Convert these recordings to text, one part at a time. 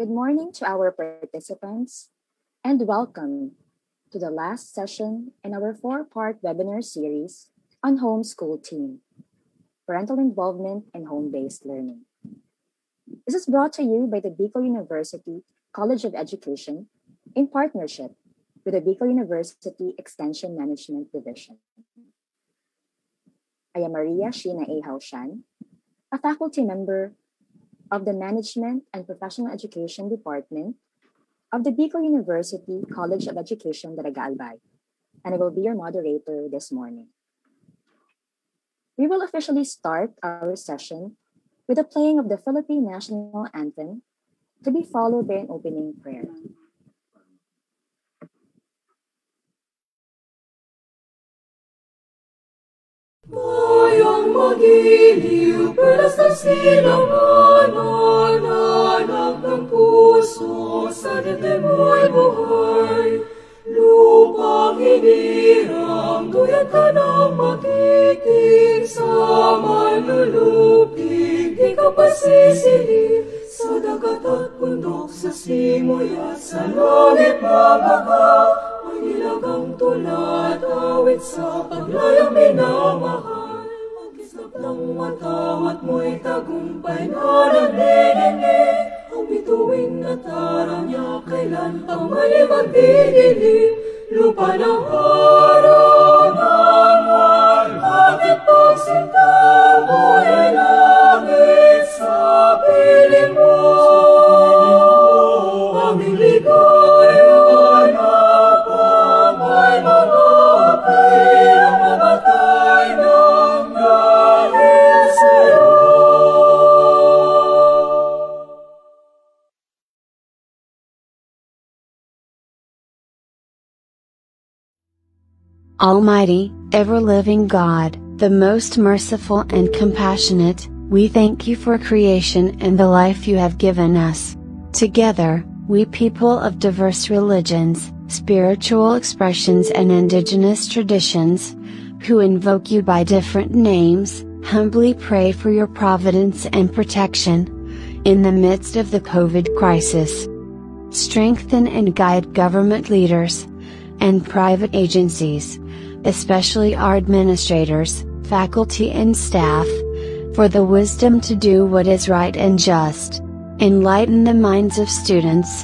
Good morning to our participants and welcome to the last session in our four-part webinar series on homeschool team, parental involvement and home-based learning. This is brought to you by the Bicol University College of Education in partnership with the Bicol University Extension Management Division. I am Maria Sheena A. Haushan, a faculty member of the Management and Professional Education Department of the Bicol University College of Education, Daraga Albay, and I will be your moderator this morning. We will officially start our session with the playing of the Philippine National Anthem, to be followed by an opening prayer. Bayang magiliw, perlas ng silangan, anak ng puso, sa dibdib mo'y buhay. Lupang hinirang, tuyat ka ng matitig, sa manlulupig, di ka pasisili. Sa dagat at bundok, sa simoy at sa langit mabaga, may nilagang tulad, awit sa paglayang minamahal. Ang kislap ng matawat mo'y tagumpay na nanininig. Ang bituin na tara niya, kailan pang mali magdidilim. Lupa ng harangan, ating pagsinta mo'y langit sa piling mo. Aming ligaya na pamay mga pirang mamatay ng dahil sa'yo. Almighty, ever-living God, the most merciful and compassionate, we thank you for creation and the life you have given us. Together, we people of diverse religions, spiritual expressions and indigenous traditions, who invoke you by different names, humbly pray for your providence and protection in the midst of the COVID crisis. Strengthen and guide government leaders and private agencies, especially our administrators, faculty and staff, for the wisdom to do what is right and just. Enlighten the minds of students,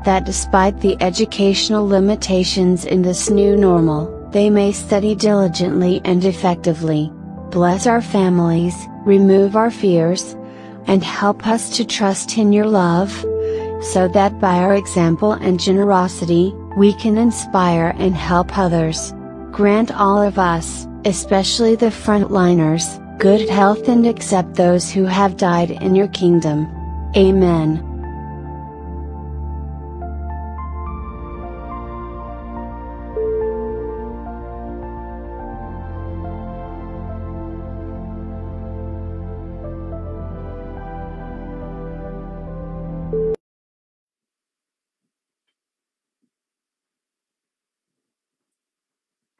that despite the educational limitations in this new normal, they may study diligently and effectively. Bless our families, remove our fears, and help us to trust in your love, so that by our example and generosity, we can inspire and help others. Grant all of us, especially the frontliners, good health and accept those who have died in your kingdom. Amen.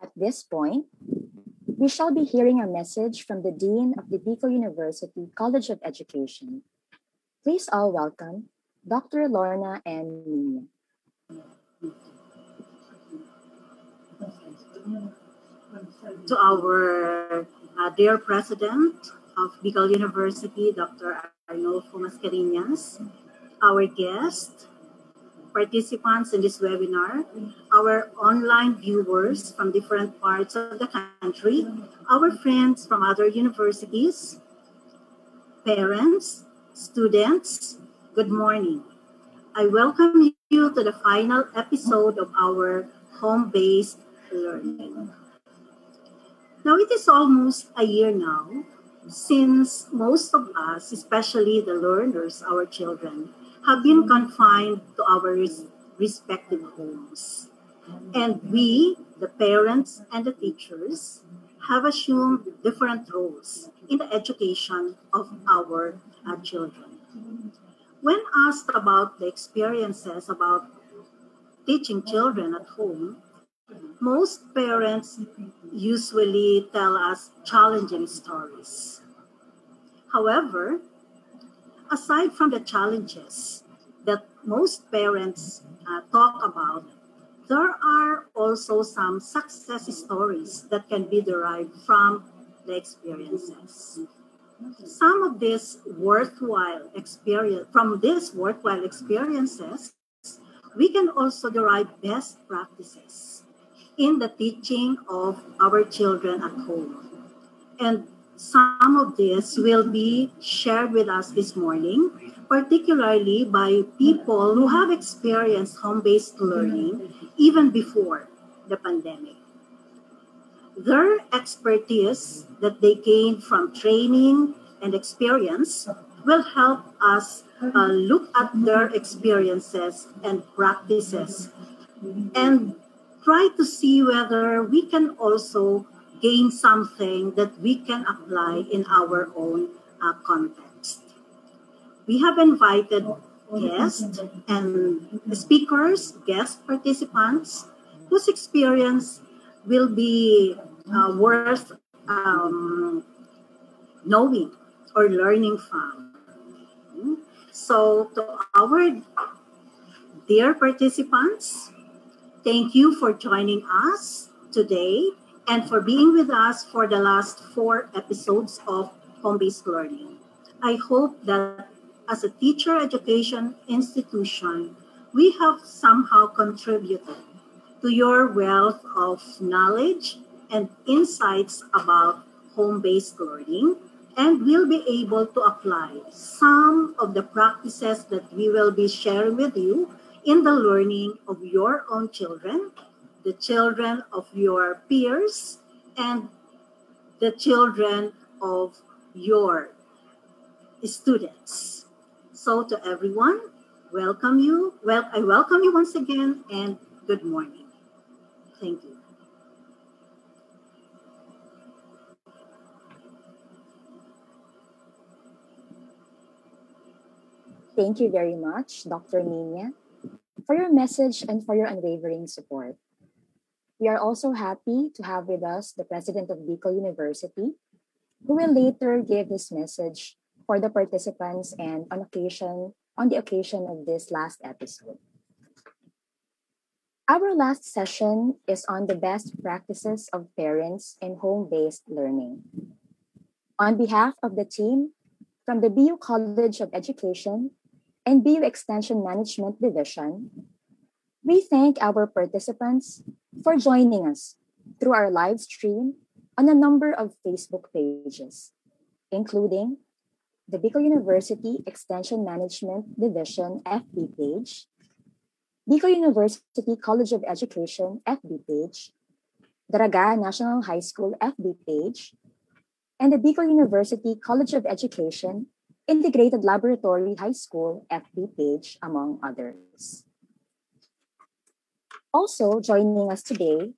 At this point, we shall be hearing a message from the Dean of the Bicol University College of Education. Please all welcome Dr. Lorna N. Nino. To our dear President of Bicol University, Dr. Arnulfo Mascareñas, our guest, participants in this webinar, our online viewers from different parts of the country, our friends from other universities, parents, students, good morning. I welcome you to the final episode of our home-based learning. Now, it is almost a year now since most of us, especially the learners, our children, have been confined to our respective homes. And we, the parents and the teachers, have assumed different roles in the education of our children. When asked about the experiences about teaching children at home, most parents usually tell us challenging stories. However, aside from the challenges that most parents talk about, there are also some success stories that can be derived from the experiences. Some of these worthwhile experience from these worthwhile experiences, we can also derive best practices in the teaching of our children at home. And some of this will be shared with us this morning, particularly by people who have experienced home-based learning even before the pandemic. Their expertise that they gained from training and experience will help us look at their experiences and practices and try to see whether we can also gain something that we can apply in our own context. We have invited guests and speakers, guest participants, whose experience will be worth knowing or learning from. So, to our dear participants, thank you for joining us today and for being with us for the last 4 episodes of home-based learning. I hope that as a teacher education institution, we have somehow contributed to your wealth of knowledge and insights about home-based learning, and we'll be able to apply some of the practices that we will be sharing with you in the learning of your own children, the children of your peers, and the children of your students. So to everyone, welcome you. Well, I welcome you once again and good morning. Thank you. Thank you very much, Dr. Nina, for your message and for your unwavering support. We are also happy to have with us the president of Bicol University, who will later give his message for the participants and on the occasion of this last episode. Our last session is on the best practices of parents in home-based learning. On behalf of the team from the BU College of Education and BU Extension Management Division, we thank our participants for joining us through our live stream on a number of Facebook pages, including the Bicol University Extension Management Division FB page, Bicol University College of Education FB page, Daraga National High School FB page, and the Bicol University College of Education Integrated Laboratory High School FB page, among others. Also joining us today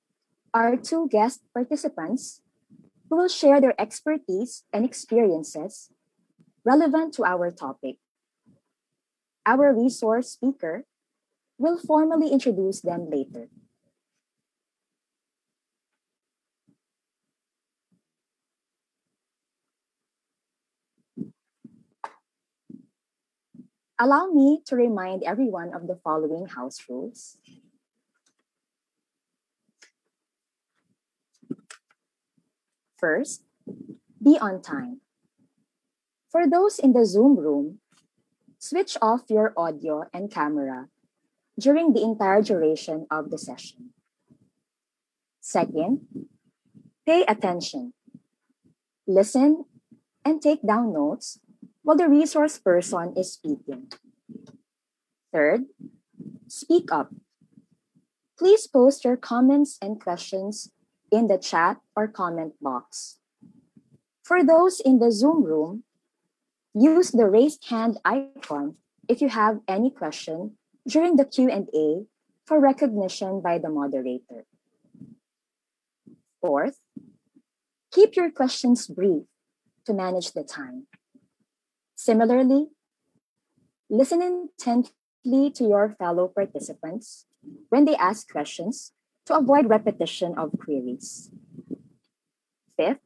are 2 guest participants who will share their expertise and experiences relevant to our topic. Our resource speaker will formally introduce them later. Allow me to remind everyone of the following house rules. First, be on time. For those in the Zoom room, switch off your audio and camera during the entire duration of the session. Second, pay attention. Listen and take down notes while the resource person is speaking. Third, speak up. Please post your comments and questions in the chat or comment box. For those in the Zoom room, use the raised hand icon if you have any question during the Q&A for recognition by the moderator. Fourth, keep your questions brief to manage the time. Similarly, listen intently to your fellow participants when they ask questions to avoid repetition of queries. Fifth,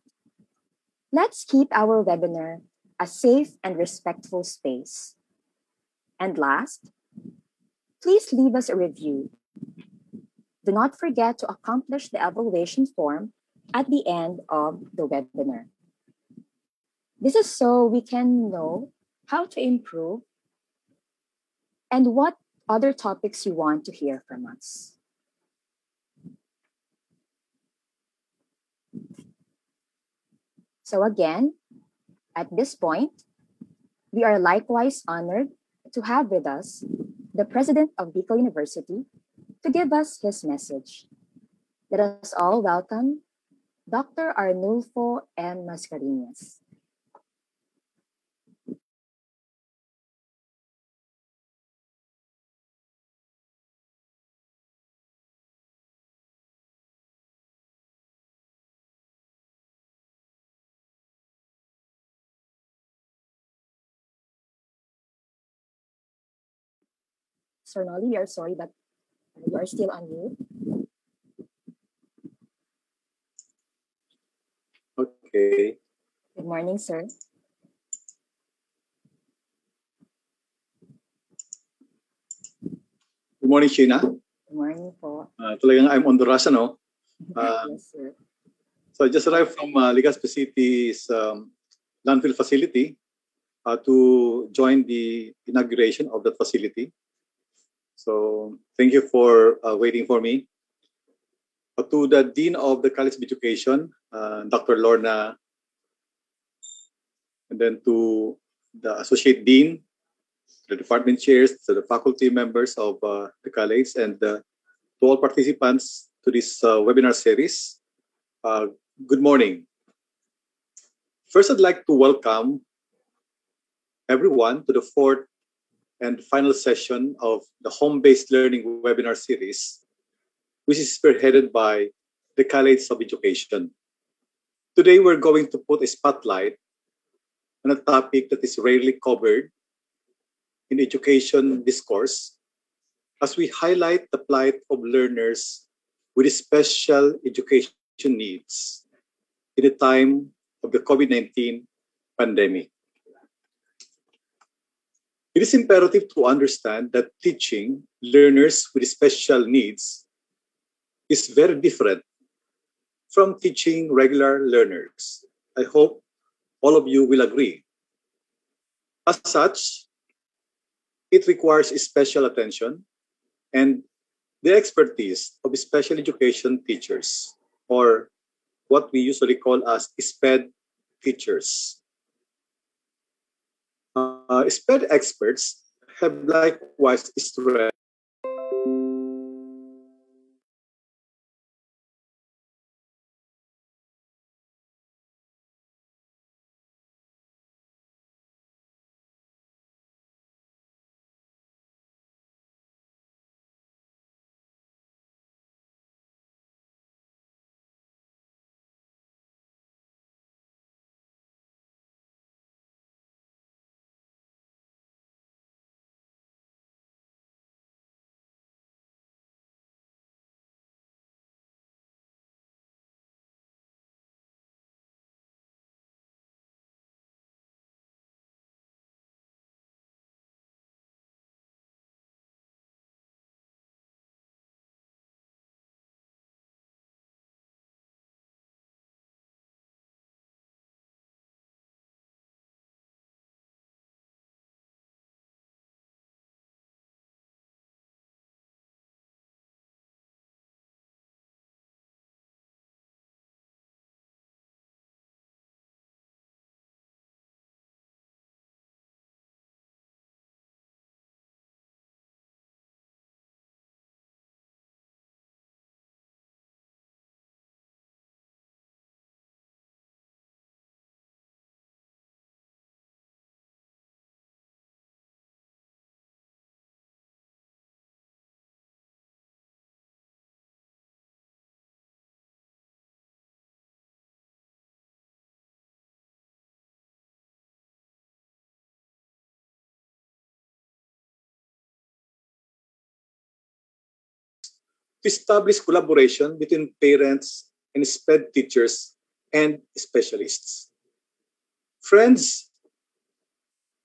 let's keep our webinar a safe and respectful space. And last, please leave us a review. Do not forget to accomplish the evaluation form at the end of the webinar. This is so we can know how to improve and what other topics you want to hear from us. So again, at this point, we are likewise honored to have with us the President of Bicol University to give us his message. Let us all welcome Dr. Arnulfo M. Mascareñas. Sir Nolly, we are sorry, but you are still on mute. Okay. Good morning, sir. Good morning, Sheena. Good morning po. Talagang I'm on the rush, ano? Yes, sir. So I just arrived from Legazpi City's landfill facility to join the inauguration of that facility. So thank you for waiting for me. To the Dean of the College of Education, Dr. Lorna, and then to the Associate Dean, the department chairs, to the faculty members of the college, and to all participants to this webinar series. Good morning. First, I'd like to welcome everyone to the fourth and final session of the Home-Based Learning webinar series, which is spearheaded by the College of Education. Today, we're going to put a spotlight on a topic that is rarely covered in education discourse, as we highlight the plight of learners with special education needs in the time of the COVID-19 pandemic. It is imperative to understand that teaching learners with special needs is very different from teaching regular learners. I hope all of you will agree. As such, it requires special attention and the expertise of special education teachers, or what we usually call as SPED teachers. SPED experts have likewise stressed to establish collaboration between parents and SPED teachers and specialists. Friends,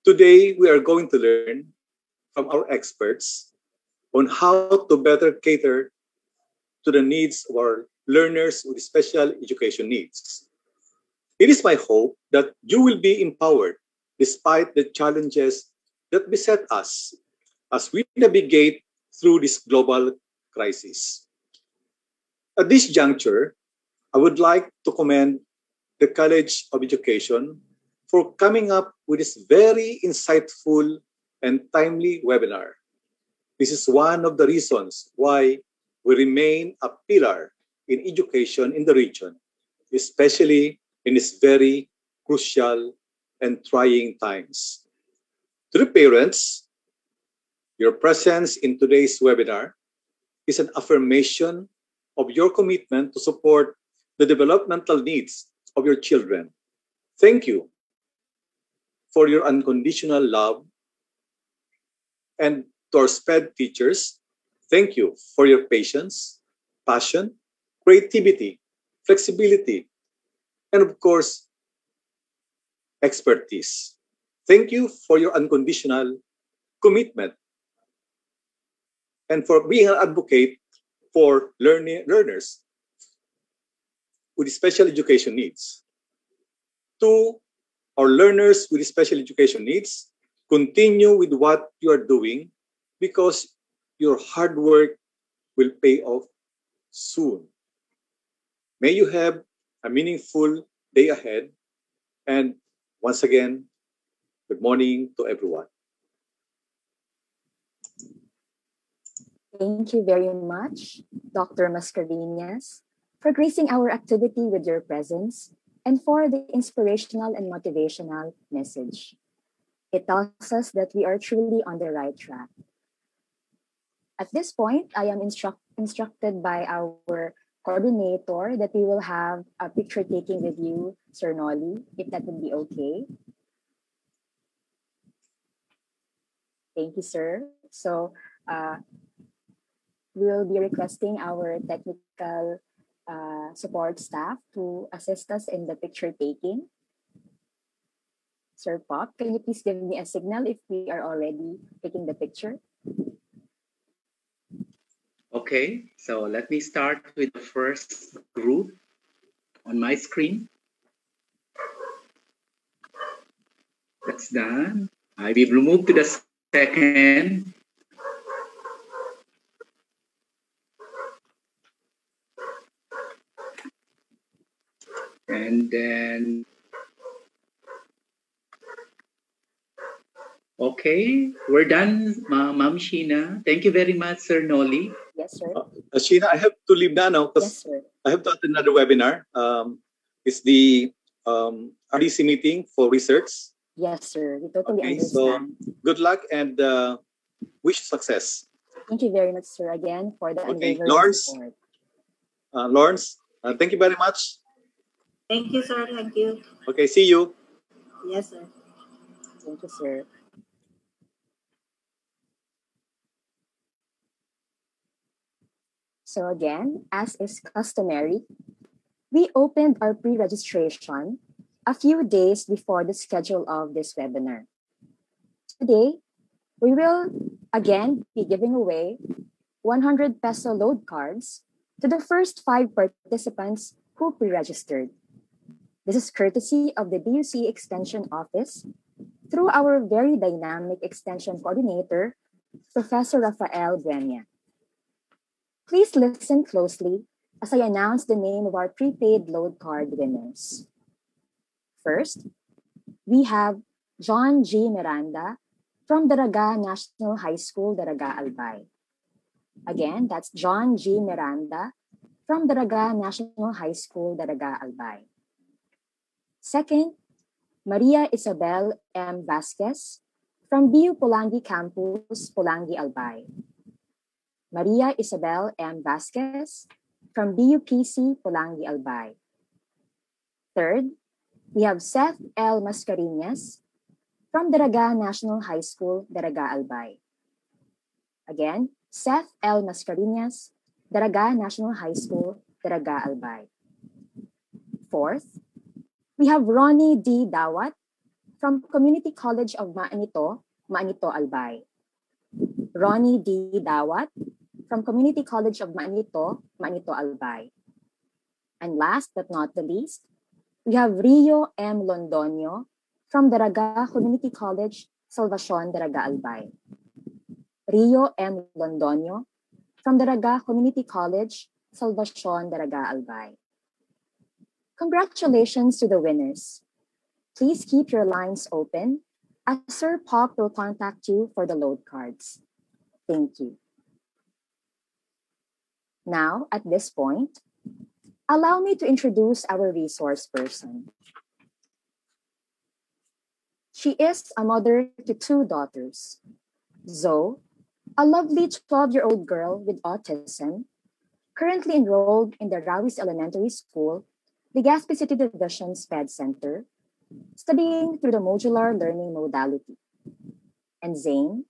today we are going to learn from our experts on how to better cater to the needs of our learners with special education needs. It is my hope that you will be empowered despite the challenges that beset us as we navigate through this global crisis. At this juncture, I would like to commend the College of Education for coming up with this very insightful and timely webinar. This is one of the reasons why we remain a pillar in education in the region, especially in these very crucial and trying times. To the parents, your presence in today's webinar is an affirmation of your commitment to support the developmental needs of your children. Thank you for your unconditional love. And to our SPED teachers, thank you for your patience, passion, creativity, flexibility, and of course, expertise. Thank you for your unconditional commitment and for being an advocate for learners with special education needs. To our learners with special education needs, continue with what you are doing because your hard work will pay off soon. May you have a meaningful day ahead. And once again, good morning to everyone. Thank you very much, Dr. Mascareñas, for gracing our activity with your presence and for the inspirational and motivational message. It tells us that we are truly on the right track. At this point, I am instructed by our coordinator that we will have a picture taking with you, Sir Nolly, if that would be okay. Thank you, sir. So we'll be requesting our technical support staff to assist us in the picture taking. Sir Pop, can you please give me a signal if we are already taking the picture? Okay, so let me start with the first group on my screen. That's done. I will move to the second. And then, okay, we're done, Ma'am Sheena. Thank you very much, Sir Nolly. Yes, sir. Sheena, I have to leave now because I have to attend another webinar. It's the RDC meeting for research. Yes, sir. We totally understand. So good luck and wish success. Thank you very much, sir, again for the unwavering Lawrence, support. Lawrence, thank you very much. Thank you, sir. Thank you. Okay, see you. Yes, sir. Thank you, sir. So again, as is customary, we opened our pre-registration a few days before the schedule of this webinar. Today, we will again be giving away 100 peso load cards to the first 5 participants who pre-registered. This is courtesy of the BUC Extension Office through our very dynamic Extension Coordinator, Professor Rafael Buenia. Please listen closely as I announce the name of our prepaid load card winners. First, we have John G. Miranda from Daraga National High School, Daraga Albay. Again, that's John G. Miranda from Daraga National High School, Daraga Albay. Second, Maria Isabel M. Vasquez from BU Pulangi Campus, Pulangi Albay. Maria Isabel M. Vasquez from BUPC, Pulangi Albay. Third, we have Seth L. Mascareñas from Daraga National High School, Daraga Albay. Again, Seth L. Mascareñas, Daraga National High School, Daraga Albay. Fourth, we have Ronnie D. Dawat from Community College of Maanito, Albay. Ronnie D. Dawat from Community College of Manito, Manito Albay. And last but not the least, we have Rio M. Londonio from Daraga Community College, Salvacion, Daraga Albay. Rio M. Londonio from Daraga Community College, Salvacion, Daraga Albay. Congratulations to the winners. Please keep your lines open as Sir Pop will contact you for the load cards. Thank you. Now, at this point, allow me to introduce our resource person. She is a mother to 2 daughters. Zoe, a lovely 12-year-old girl with autism, currently enrolled in the Rawis Elementary School, Legazpi City Division SPED Center, studying through the modular learning modality. And Zane,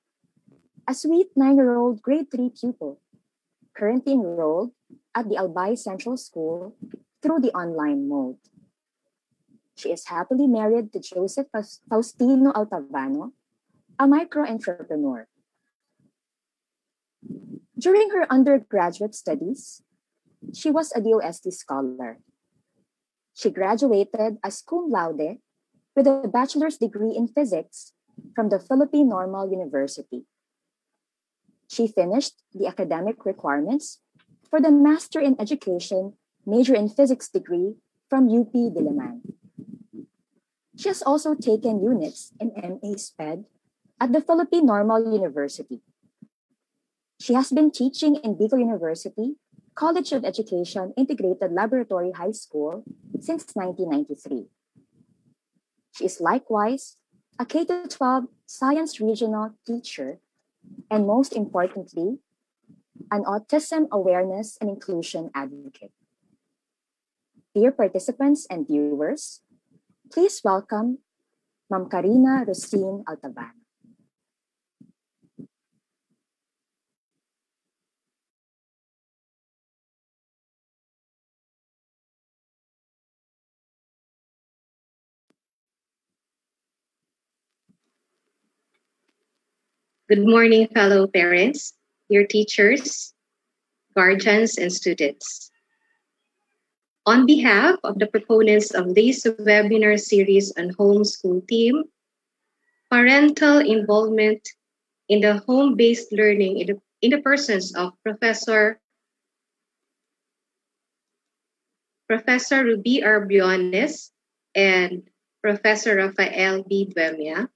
a sweet 9-year-old grade 3 pupil, currently enrolled at the Albay Central School through the online mode. She is happily married to Joseph Faustino Altavano, a micro-entrepreneur. During her undergraduate studies, she was a DOST scholar. She graduated as cum laude with a bachelor's degree in physics from the Philippine Normal University. She finished the academic requirements for the Master in Education, major in physics degree from UP Diliman. She has also taken units in MA SPED at the Philippine Normal University. She has been teaching in Bicol University, College of Education Integrated Laboratory High School since 1993. She is likewise a K-12 science regional teacher and most importantly, an autism awareness and inclusion advocate. Dear participants and viewers, please welcome Ma'am Karina Rosine Altavano. Good morning, fellow parents, dear teachers, guardians, and students. On behalf of the proponents of this webinar series on homeschool theme, parental involvement in the home-based learning in the persons of Professor Ruby R. Briones and Professor Rafael B. Duemia,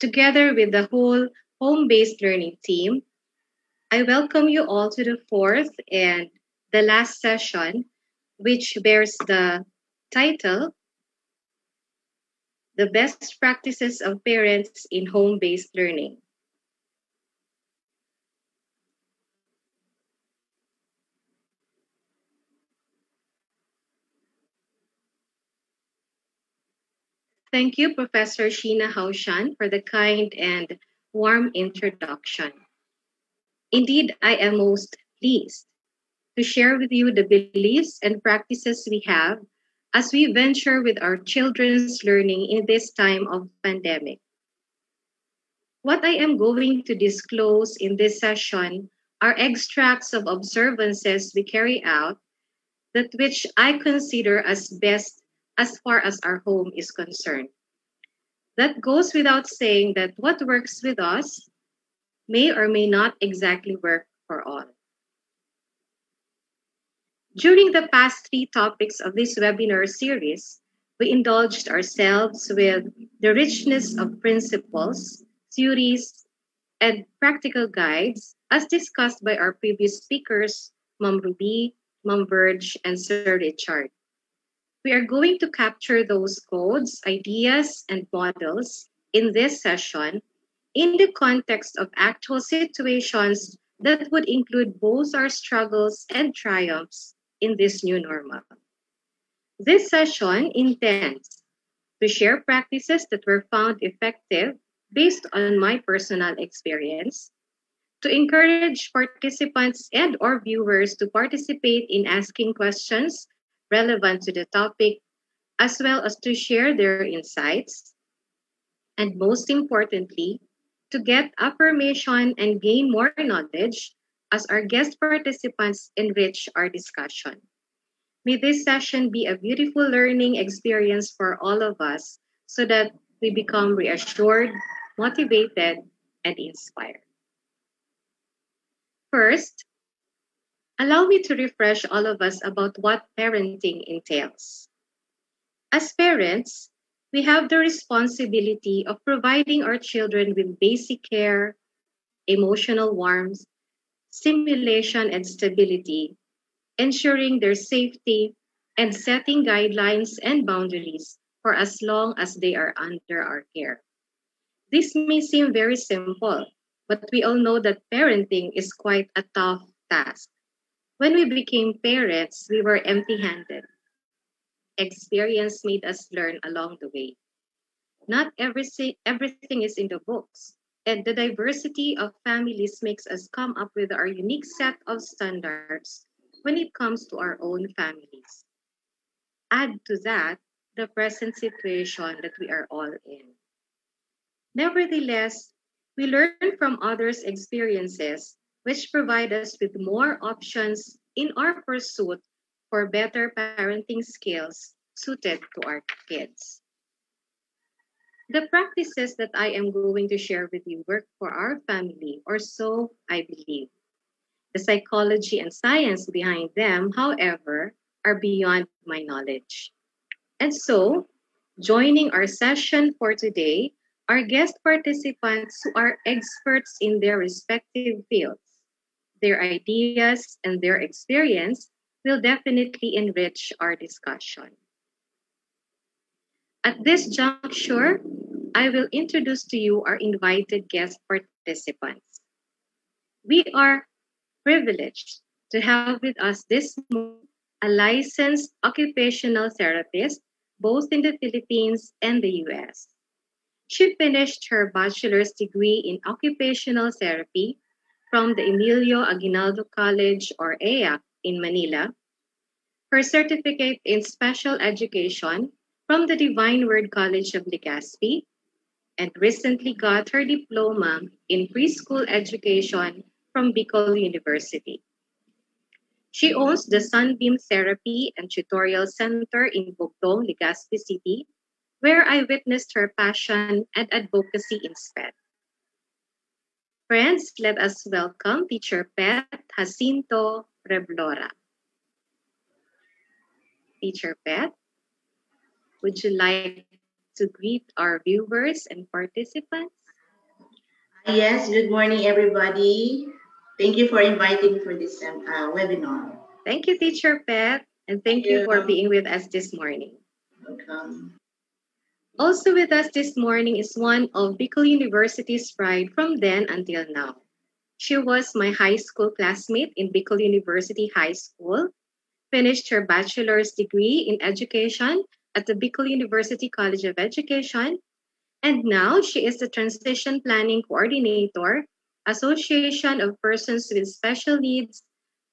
together with the whole home-based learning team, I welcome you all to the 4th and the last session, which bears the title, The Best Practices of Parents in Home-Based Learning. Thank you, Professor Sheena Haushan, for the kind and warm introduction. Indeed, I am most pleased to share with you the beliefs and practices we have as we venture with our children's learning in this time of pandemic. What I am going to disclose in this session are extracts of observances we carry out that which I consider as best as far as our home is concerned. That goes without saying that what works with us may or may not exactly work for all. During the past 3 topics of this webinar series, we indulged ourselves with the richness of principles, theories, and practical guides as discussed by our previous speakers, Ma'am Ruby, Ma'am Verge, and Sir Richard. We are going to capture those codes, ideas, and models in this session in the context of actual situations that would include both our struggles and triumphs in this new normal. This session intends to share practices that were found effective based on my personal experience, to encourage participants and or viewers to participate in asking questions relevant to the topic, as well as to share their insights, and most importantly, to get affirmation and gain more knowledge as our guest participants enrich our discussion. May this session be a beautiful learning experience for all of us so that we become reassured, motivated, and inspired. First, allow me to refresh all of us about what parenting entails. As parents, we have the responsibility of providing our children with basic care, emotional warmth, stimulation, and stability, ensuring their safety, and setting guidelines and boundaries for as long as they are under our care. This may seem very simple, but we all know that parenting is quite a tough task. When we became parents, we were empty-handed. Experience made us learn along the way. Not everything is in the books, and the diversity of families makes us come up with our unique set of standards when it comes to our own families. Add to that the present situation that we are all in. Nevertheless, we learn from others' experiences, which provide us with more options in our pursuit for better parenting skills suited to our kids. The practices that I am going to share with you work for our family, or so I believe. The psychology and science behind them, however, are beyond my knowledge. And so, joining our session for today are guest participants who are experts in their respective fields. Their ideas and their experience will definitely enrich our discussion. At this juncture, I will introduce to you our invited guest participants. We are privileged to have with us this morning a licensed occupational therapist, both in the Philippines and the US. She finished her bachelor's degree in occupational therapy from the Emilio Aguinaldo College, or EAC, in Manila, her certificate in special education from the Divine Word College of Legazpi, and recently got her diploma in preschool education from Bicol University. She owns the Sunbeam Therapy and Tutorial Center in Bugtong, Legazpi City, where I witnessed her passion and advocacy in SPED. Friends, let us welcome Teacher Pet Jacinto Reblora. Teacher Pet, would you like to greet our viewers and participants? Yes, good morning, everybody. Thank you for inviting me for this webinar. Thank you, Teacher Pet, and thank you for being with us this morning. Welcome. Also with us this morning is one of Bicol University's pride from then until now. She was my high school classmate in Bicol University High School, finished her bachelor's degree in education at the Bicol University College of Education, and now she is the Transition Planning Coordinator, Association of Persons with Special Needs,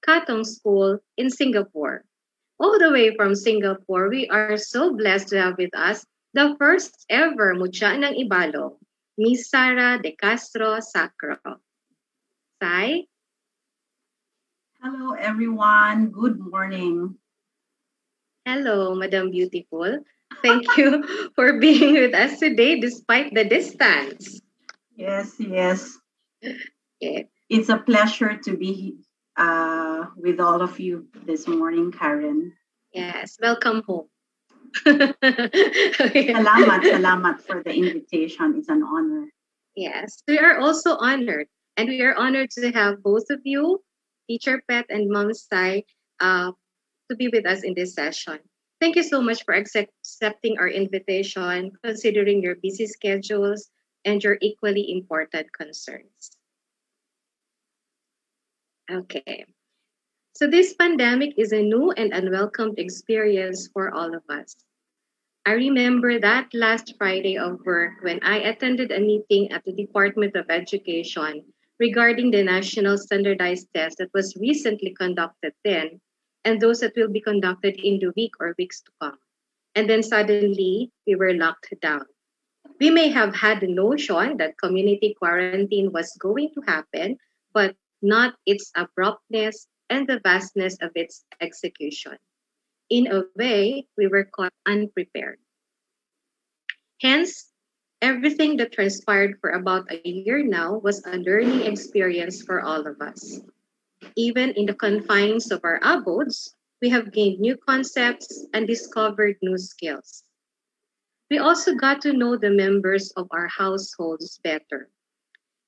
Katong School in Singapore. All the way from Singapore, we are so blessed to have with us the first ever Mutya ng Ibalo, Miss Sara De Castro Sacro. Sai? Hello, everyone. Good morning. Hello, Madam Beautiful. Thank you for being with us today despite the distance. Yes. Okay. It's a pleasure to be with all of you this morning, Karen. Yes, welcome home. Salamat for the invitation. It's an honor. Yes, we are also honored. And we are honored to have both of you, Teacher Pet and Mom Sai, to be with us in this session. Thank you so much for accepting our invitation, considering your busy schedules and your equally important concerns. Okay. So this pandemic is a new and unwelcome experience for all of us. I remember that last Friday of work when I attended a meeting at the Department of Education regarding the national standardized test that was recently conducted then, and those that will be conducted in the week or weeks to come. And then suddenly we were locked down. We may have had the notion that community quarantine was going to happen, but not its abruptness and the vastness of its execution. In a way, we were caught unprepared. Hence, everything that transpired for about a year now was a learning experience for all of us. Even in the confines of our abodes, we have gained new concepts and discovered new skills. We also got to know the members of our households better.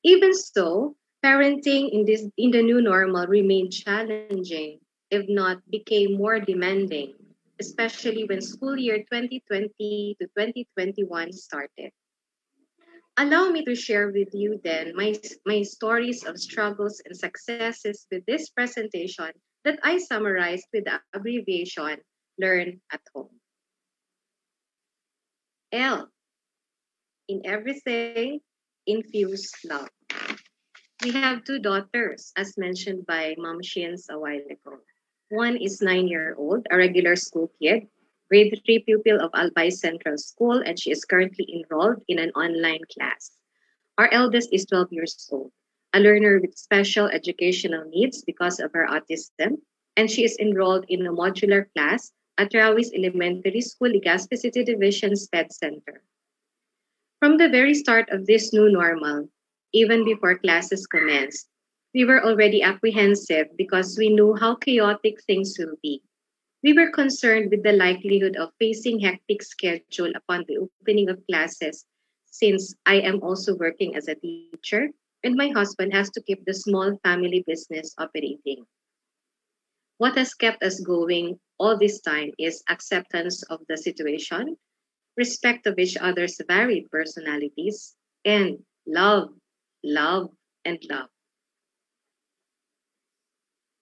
Even so, parenting in the new normal remained challenging, if not became more demanding, especially when school year 2020 to 2021 started. Allow me to share with you then my stories of struggles and successes with this presentation that I summarized with the abbreviation Learn at Home. L. In everything, infuse love. We have two daughters, as mentioned by Mom Shins a while ago. One is 9-year-old, a regular school kid, grade 3 pupil of Albay Central School, and she is currently enrolled in an online class. Our eldest is 12 years old, a learner with special educational needs because of her autism, and she is enrolled in a modular class at Rawis Elementary School, Legazpi City Division SPED Center. From the very start of this new normal, even before classes commenced, we were already apprehensive because we knew how chaotic things will be. We were concerned with the likelihood of facing hectic schedule upon the opening of classes, since I am also working as a teacher and my husband has to keep the small family business operating. What has kept us going all this time is acceptance of the situation, respect of each other's varied personalities, and love, love, and love.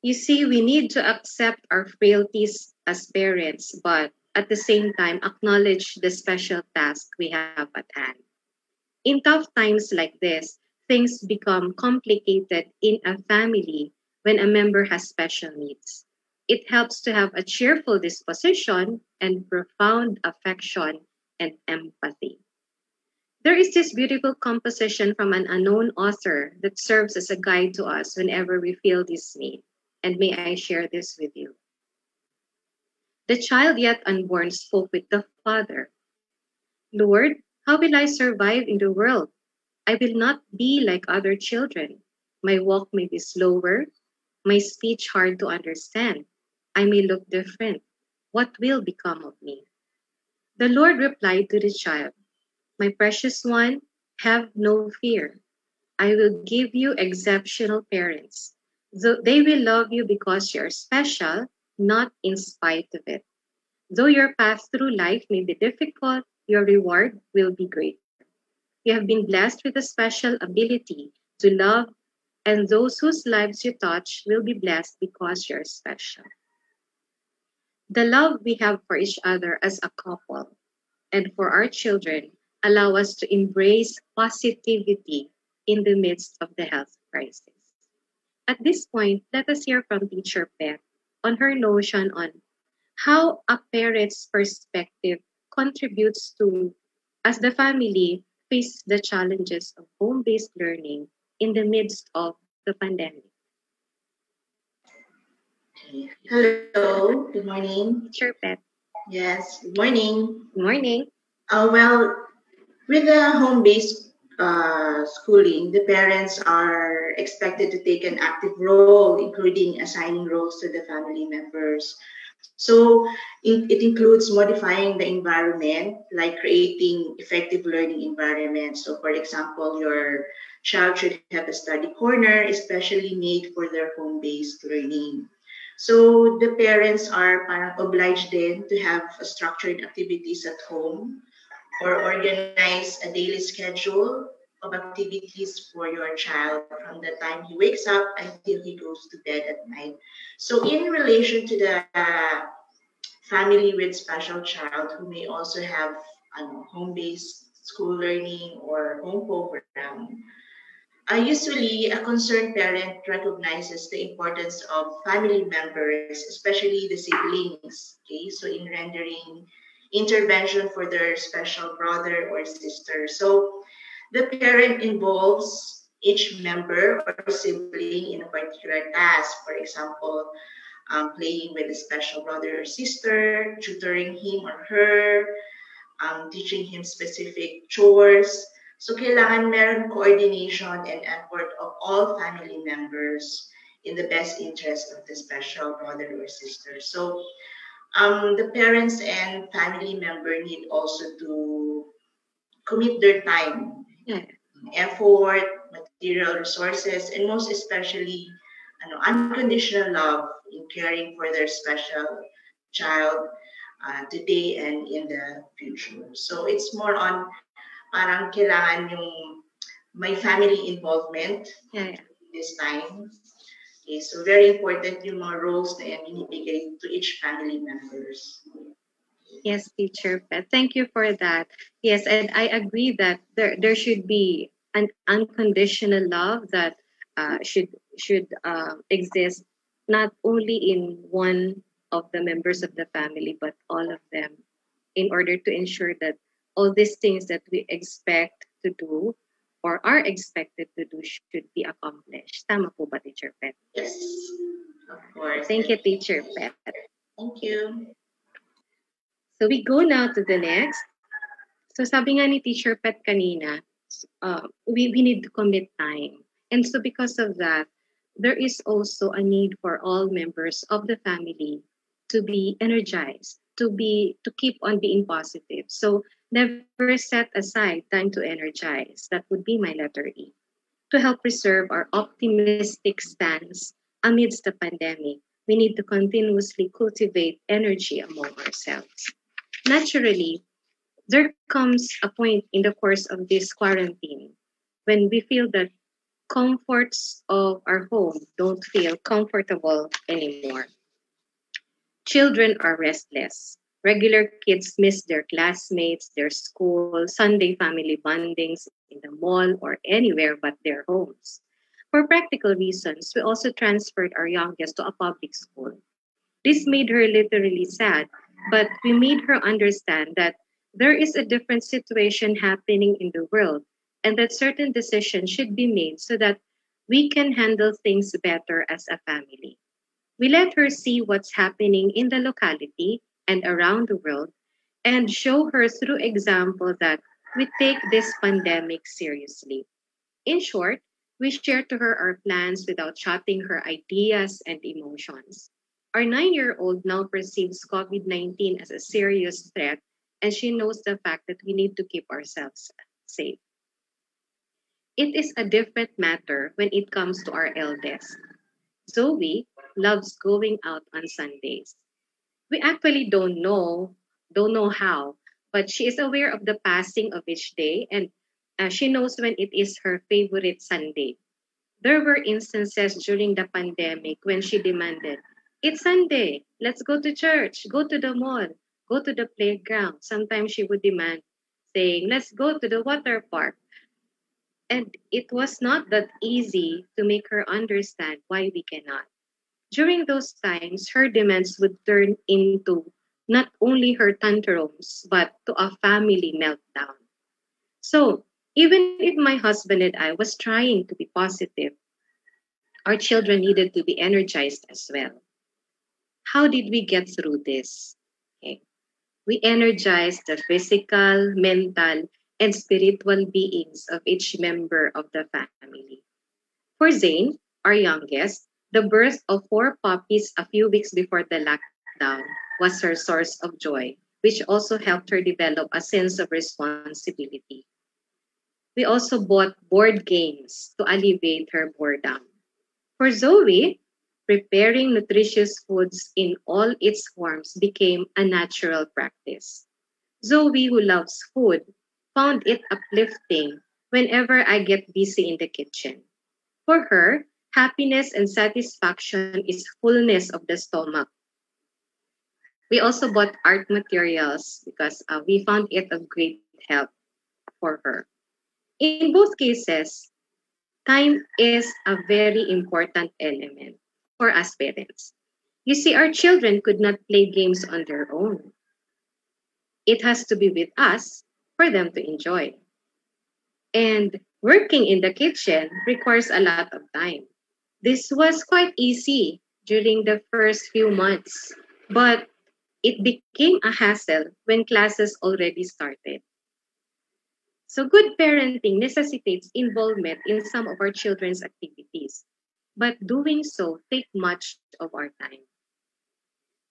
You see, we need to accept our frailties as parents, but at the same time, acknowledge the special task we have at hand. In tough times like this, things become complicated in a family when a member has special needs. It helps to have a cheerful disposition and profound affection and empathy. There is this beautiful composition from an unknown author that serves as a guide to us whenever we feel dismayed. And may I share this with you? The child yet unborn spoke with the father. Lord, how will I survive in the world? I will not be like other children. My walk may be slower, my speech hard to understand. I may look different. What will become of me? The Lord replied to the child, my precious one, have no fear. I will give you exceptional parents. They will love you because you're special, not in spite of it. Though your path through life may be difficult, your reward will be great. You have been blessed with a special ability to love, and those whose lives you touch will be blessed because you're special. The love we have for each other as a couple and for our children allow us to embrace positivity in the midst of the health crisis. At this point, let us hear from Teacher Pet on her notion on how a parent's perspective contributes to, as the family face the challenges of home-based learning in the midst of the pandemic. Hello, good morning. Teacher Pet. Yes, good morning. Good morning. Well, with the home-based schooling, the parents are expected to take an active role, including assigning roles to the family members. So it includes modifying the environment, like creating effective learning environments. So for example, your child should have a study corner, especially made for their home-based learning. So the parents are obliged then to have structured activities at home or organize a daily schedule of activities for your child from the time he wakes up until he goes to bed at night. So in relation to the family with special child who may also have home-based school learning or home program, usually a concerned parent recognizes the importance of family members, especially the siblings. Okay, so in rendering intervention for their special brother or sister. So the parent involves each member or sibling in a particular task. For example, playing with a special brother or sister, tutoring him or her, teaching him specific chores. So kailangan meron coordination and effort of all family members in the best interest of the special brother or sister. So the parents and family member need also to commit their time, effort, material resources, and most especially unconditional love in caring for their special child today and in the future. So it's more on parang kailangan yung may family involvement this time. Okay, so very important yung mga roles na yan binibigay to each family members. Yes, Teacher Pet. Thank you for that. Yes, and I agree that there should be an unconditional love that should exist not only in one of the members of the family, but all of them, in order to ensure that all these things that we expect to do or are expected to do should be accomplished. Tama po ba, Teacher Pet? Yes, of course. Thank you, Teacher Pet. Thank you. So we go now to the next. So sabi nga ni Teacher Pet kanina, we need to commit time. And so because of that, there is also a need for all members of the family to be energized, to keep on being positive. So never set aside time to energize. That would be my letter E. To help preserve our optimistic stance amidst the pandemic, we need to continuously cultivate energy among ourselves. Naturally, there comes a point in the course of this quarantine when we feel that comforts of our home don't feel comfortable anymore. Children are restless. Regular kids miss their classmates, their school, Sunday family bondings in the mall or anywhere but their homes. For practical reasons, we also transferred our youngest to a public school. This made her literally sad, but we made her understand that there is a different situation happening in the world and that certain decisions should be made so that we can handle things better as a family. We let her see what's happening in the locality and around the world and show her through example that we take this pandemic seriously. In short, we share to her our plans without shutting her ideas and emotions. Our 9-year-old now perceives COVID-19 as a serious threat, and she knows the fact that we need to keep ourselves safe. It is a different matter when it comes to our eldest. Zoe loves going out on Sundays. We actually don't know how, but she is aware of the passing of each day, and she knows when it is her favorite Sunday. There were instances during the pandemic when she demanded, "It's Sunday, let's go to church, go to the mall, go to the playground." Sometimes she would demand, saying, "Let's go to the water park." And it was not that easy to make her understand why we cannot. During those times, her demands would turn into not only her tantrums, but to a family meltdown. So, even if my husband and I was trying to be positive, our children needed to be energized as well. How did we get through this? Okay. We energized the physical, mental, and spiritual beings of each member of the family. For Zane, our youngest, the birth of 4 puppies a few weeks before the lockdown was her source of joy, which also helped her develop a sense of responsibility. We also bought board games to alleviate her boredom. For Zoe, preparing nutritious foods in all its forms became a natural practice. Zoe, who loves food, found it uplifting whenever I get busy in the kitchen. For her, happiness and satisfaction is fullness of the stomach. We also bought art materials because we found it of great help for her. In both cases, time is a very important element for us parents. You see, our children could not play games on their own. It has to be with us for them to enjoy. And working in the kitchen requires a lot of time. This was quite easy during the first few months, but it became a hassle when classes already started. So good parenting necessitates involvement in some of our children's activities, but doing so takes much of our time.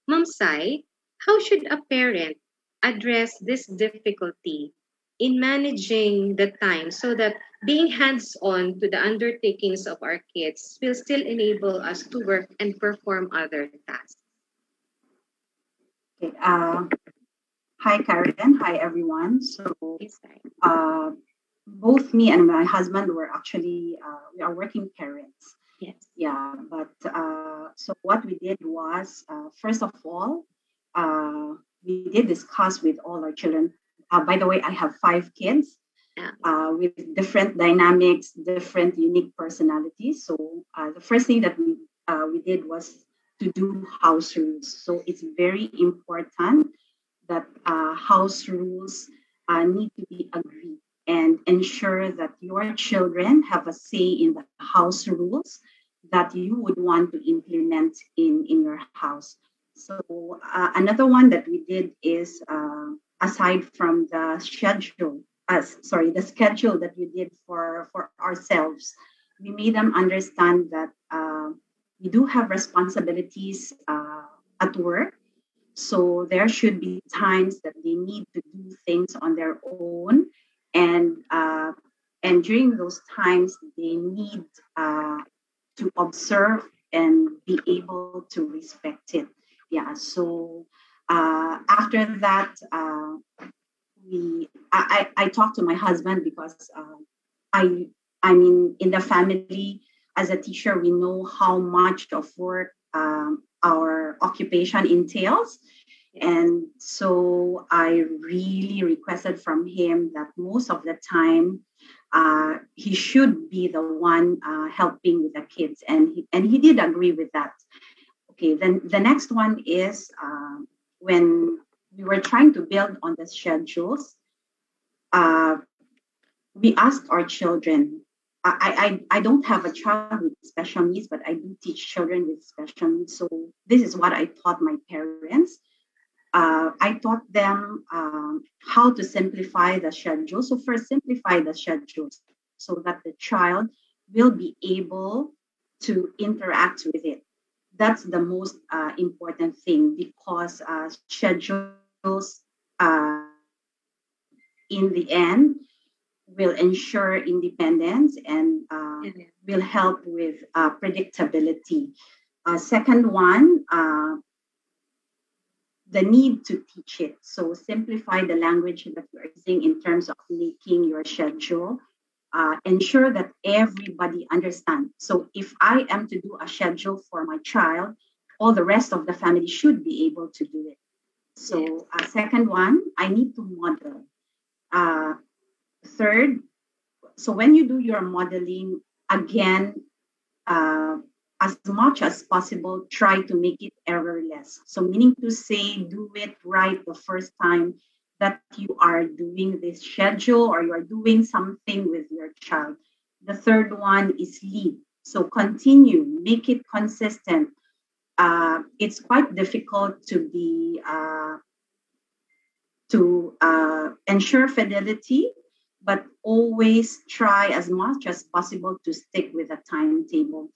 Ma'am Sai, how should a parent address this difficulty in managing the time so that being hands-on to the undertakings of our kids will still enable us to work and perform other tasks? Okay. Hi, Karen. Hi, everyone. So, Yes, Sai. both me and my husband were actually we are working parents. Yes. Yeah, but so what we did was first of all, we did discuss with all our children. By the way, I have 5 kids Yeah. with different dynamics, different unique personalities. So the first thing that we did was to do house rules. So it's very important that house rules need to be agreed and ensure that your children have a say in the house rules that you would want to implement in your house. So another one that we did is aside from the schedule, the schedule that we did for ourselves, we made them understand that we do have responsibilities at work. So there should be times that they need to do things on their own, and during those times they need to observe and be able to respect it. Yeah. So after that, I talked to my husband because I I mean in the family as a teacher we know how much of work our occupation entails. And so I really requested from him that most of the time he should be the one helping with the kids, and he did agree with that. Okay, then the next one is when we were trying to build on the schedules, uh, we asked our children. I don't have a child with special needs, but I do teach children with special needs. So this is what I taught my parents. I taught them how to simplify the schedule. So first, simplify the schedules so that the child will be able to interact with it. That's the most important thing because schedules in the end will ensure independence and will help with predictability. Second one, the need to teach it. So simplify the language that you're using in terms of making your schedule. Ensure that everybody understands. So if I am to do a schedule for my child, all the rest of the family should be able to do it. So second one, I need to model. Third, so when you do your modeling, again, as much as possible, try to make it errorless. So meaning to say, do it right the first time that you are doing this schedule or you are doing something with your child. The third one is lead. So continue, make it consistent. It's quite difficult to ensure fidelity, but always try as much as possible to stick with a timetable.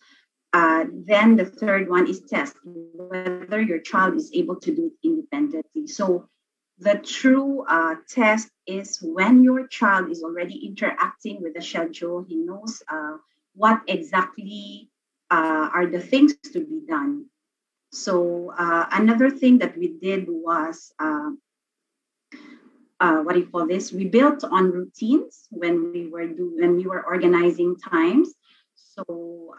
Then the third one is test whether your child is able to do it independently. So the true test is when your child is already interacting with the schedule, he knows what exactly are the things to be done. So another thing that we did was what do you call this? We built on routines when we were organizing times. So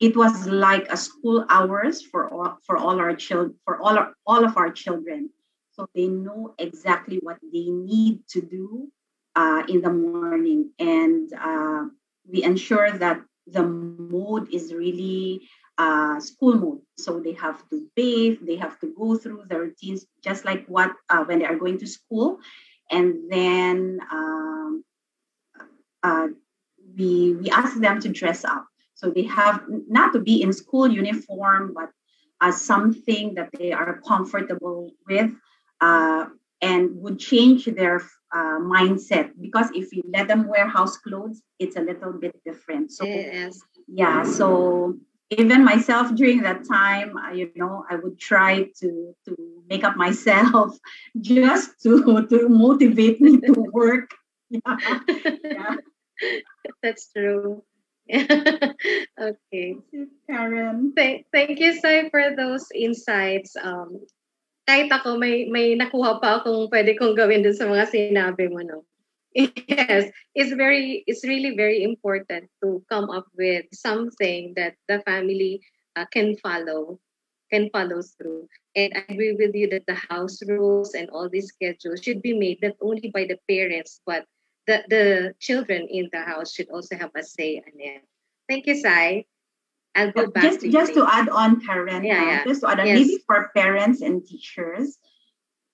it was like a school hours for all our children, for all of our children. So they know exactly what they need to do in the morning, and we ensure that the mode is really school mode. So they have to bathe, they have to go through the routines, just like what when they are going to school. And then we ask them to dress up. So they have not to be in school uniform, but something that they are comfortable with, and would change their mindset, because if you let them wear house clothes, it's a little bit different. So Yes. yeah, so even myself during that time, I would try to make up myself just to motivate me to work. Yeah. That's true. Okay. Karen. Thank you, Sai, for those insights. Kahit ako, may nakuha pa akong pwede kong gawin dun sa mga sinabi mo, no? Yes, it's really very important to come up with something that the family can follow through. And I agree with you that the house rules and all these schedules should be made not only by the parents, but the children in the house should also have a say in it. Thank you, Sai. I'll go back to you. Just to add on, Karen, just to add on, Yes. maybe for parents and teachers,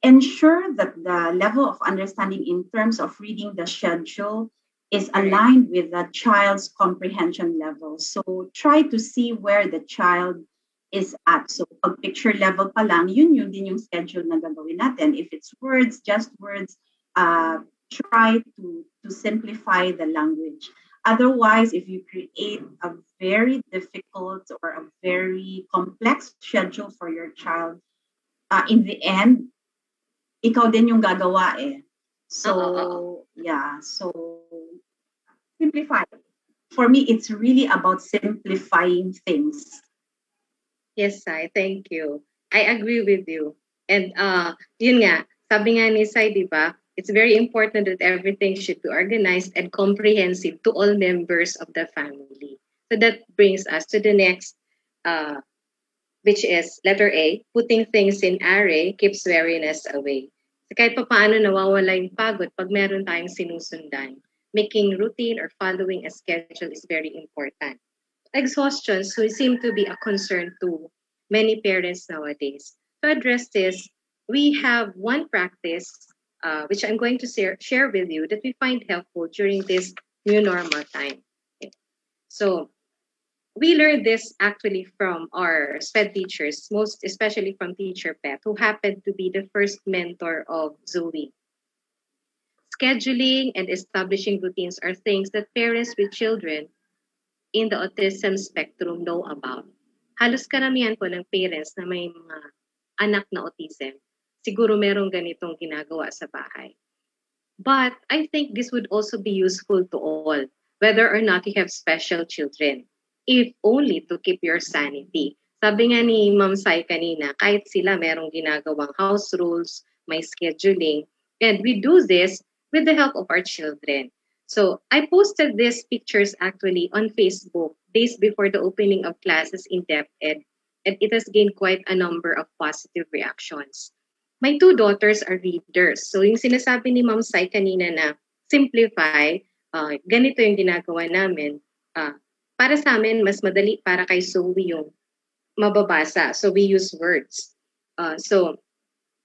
ensure that the level of understanding in terms of reading the schedule is aligned with the child's comprehension level. So try to see where the child is at. So pag picture level pa lang, yun din yung schedule na gagawin natin. If it's words, just words, try to simplify the language. Otherwise, if you create a very difficult or a very complex schedule for your child, in the end, ikaw din yung gagawa eh. So, yeah. So, simplify. For me, it's really about simplifying things. Yes, Sai. Thank you. I agree with you. And yun nga, sabi nga ni Sai, di ba, it's very important that everything should be organized and comprehensive to all members of the family. So that brings us to the next, which is letter A, putting things in array keeps weariness away. So kahit pa paano nawawala yung pagod pag meron tayong sinusundan. Making routine or following a schedule is very important. Exhaustion seem to be a concern to many parents nowadays. To address this, we have one practice which I'm going to share with you that we find helpful during this new normal time. Okay. So we learned this actually from our SPED teachers, most especially from Teacher Pet, who happened to be the first mentor of Zoe. Scheduling and establishing routines are things that parents with children in the autism spectrum know about. Halos karamihan po ng parents na may mga anak na autism, siguro merong ganitong ginagawa sa bahay. But I think this would also be useful to all, whether or not you have special children, if only to keep your sanity. Sabi nga ni Ma'am Sai kanina, kahit sila merong ginagawang house rules, may scheduling, and we do this with the help of our children. So I posted these pictures actually on Facebook days before the opening of classes in DepEd, and it has gained quite a number of positive reactions. My two daughters are readers. So yung sinasabi ni Ma'am Sai kanina na simplify, ganito yung ginagawa namin. Para sa amin, mas madali para kay Zoe yung mababasa. So we use words. So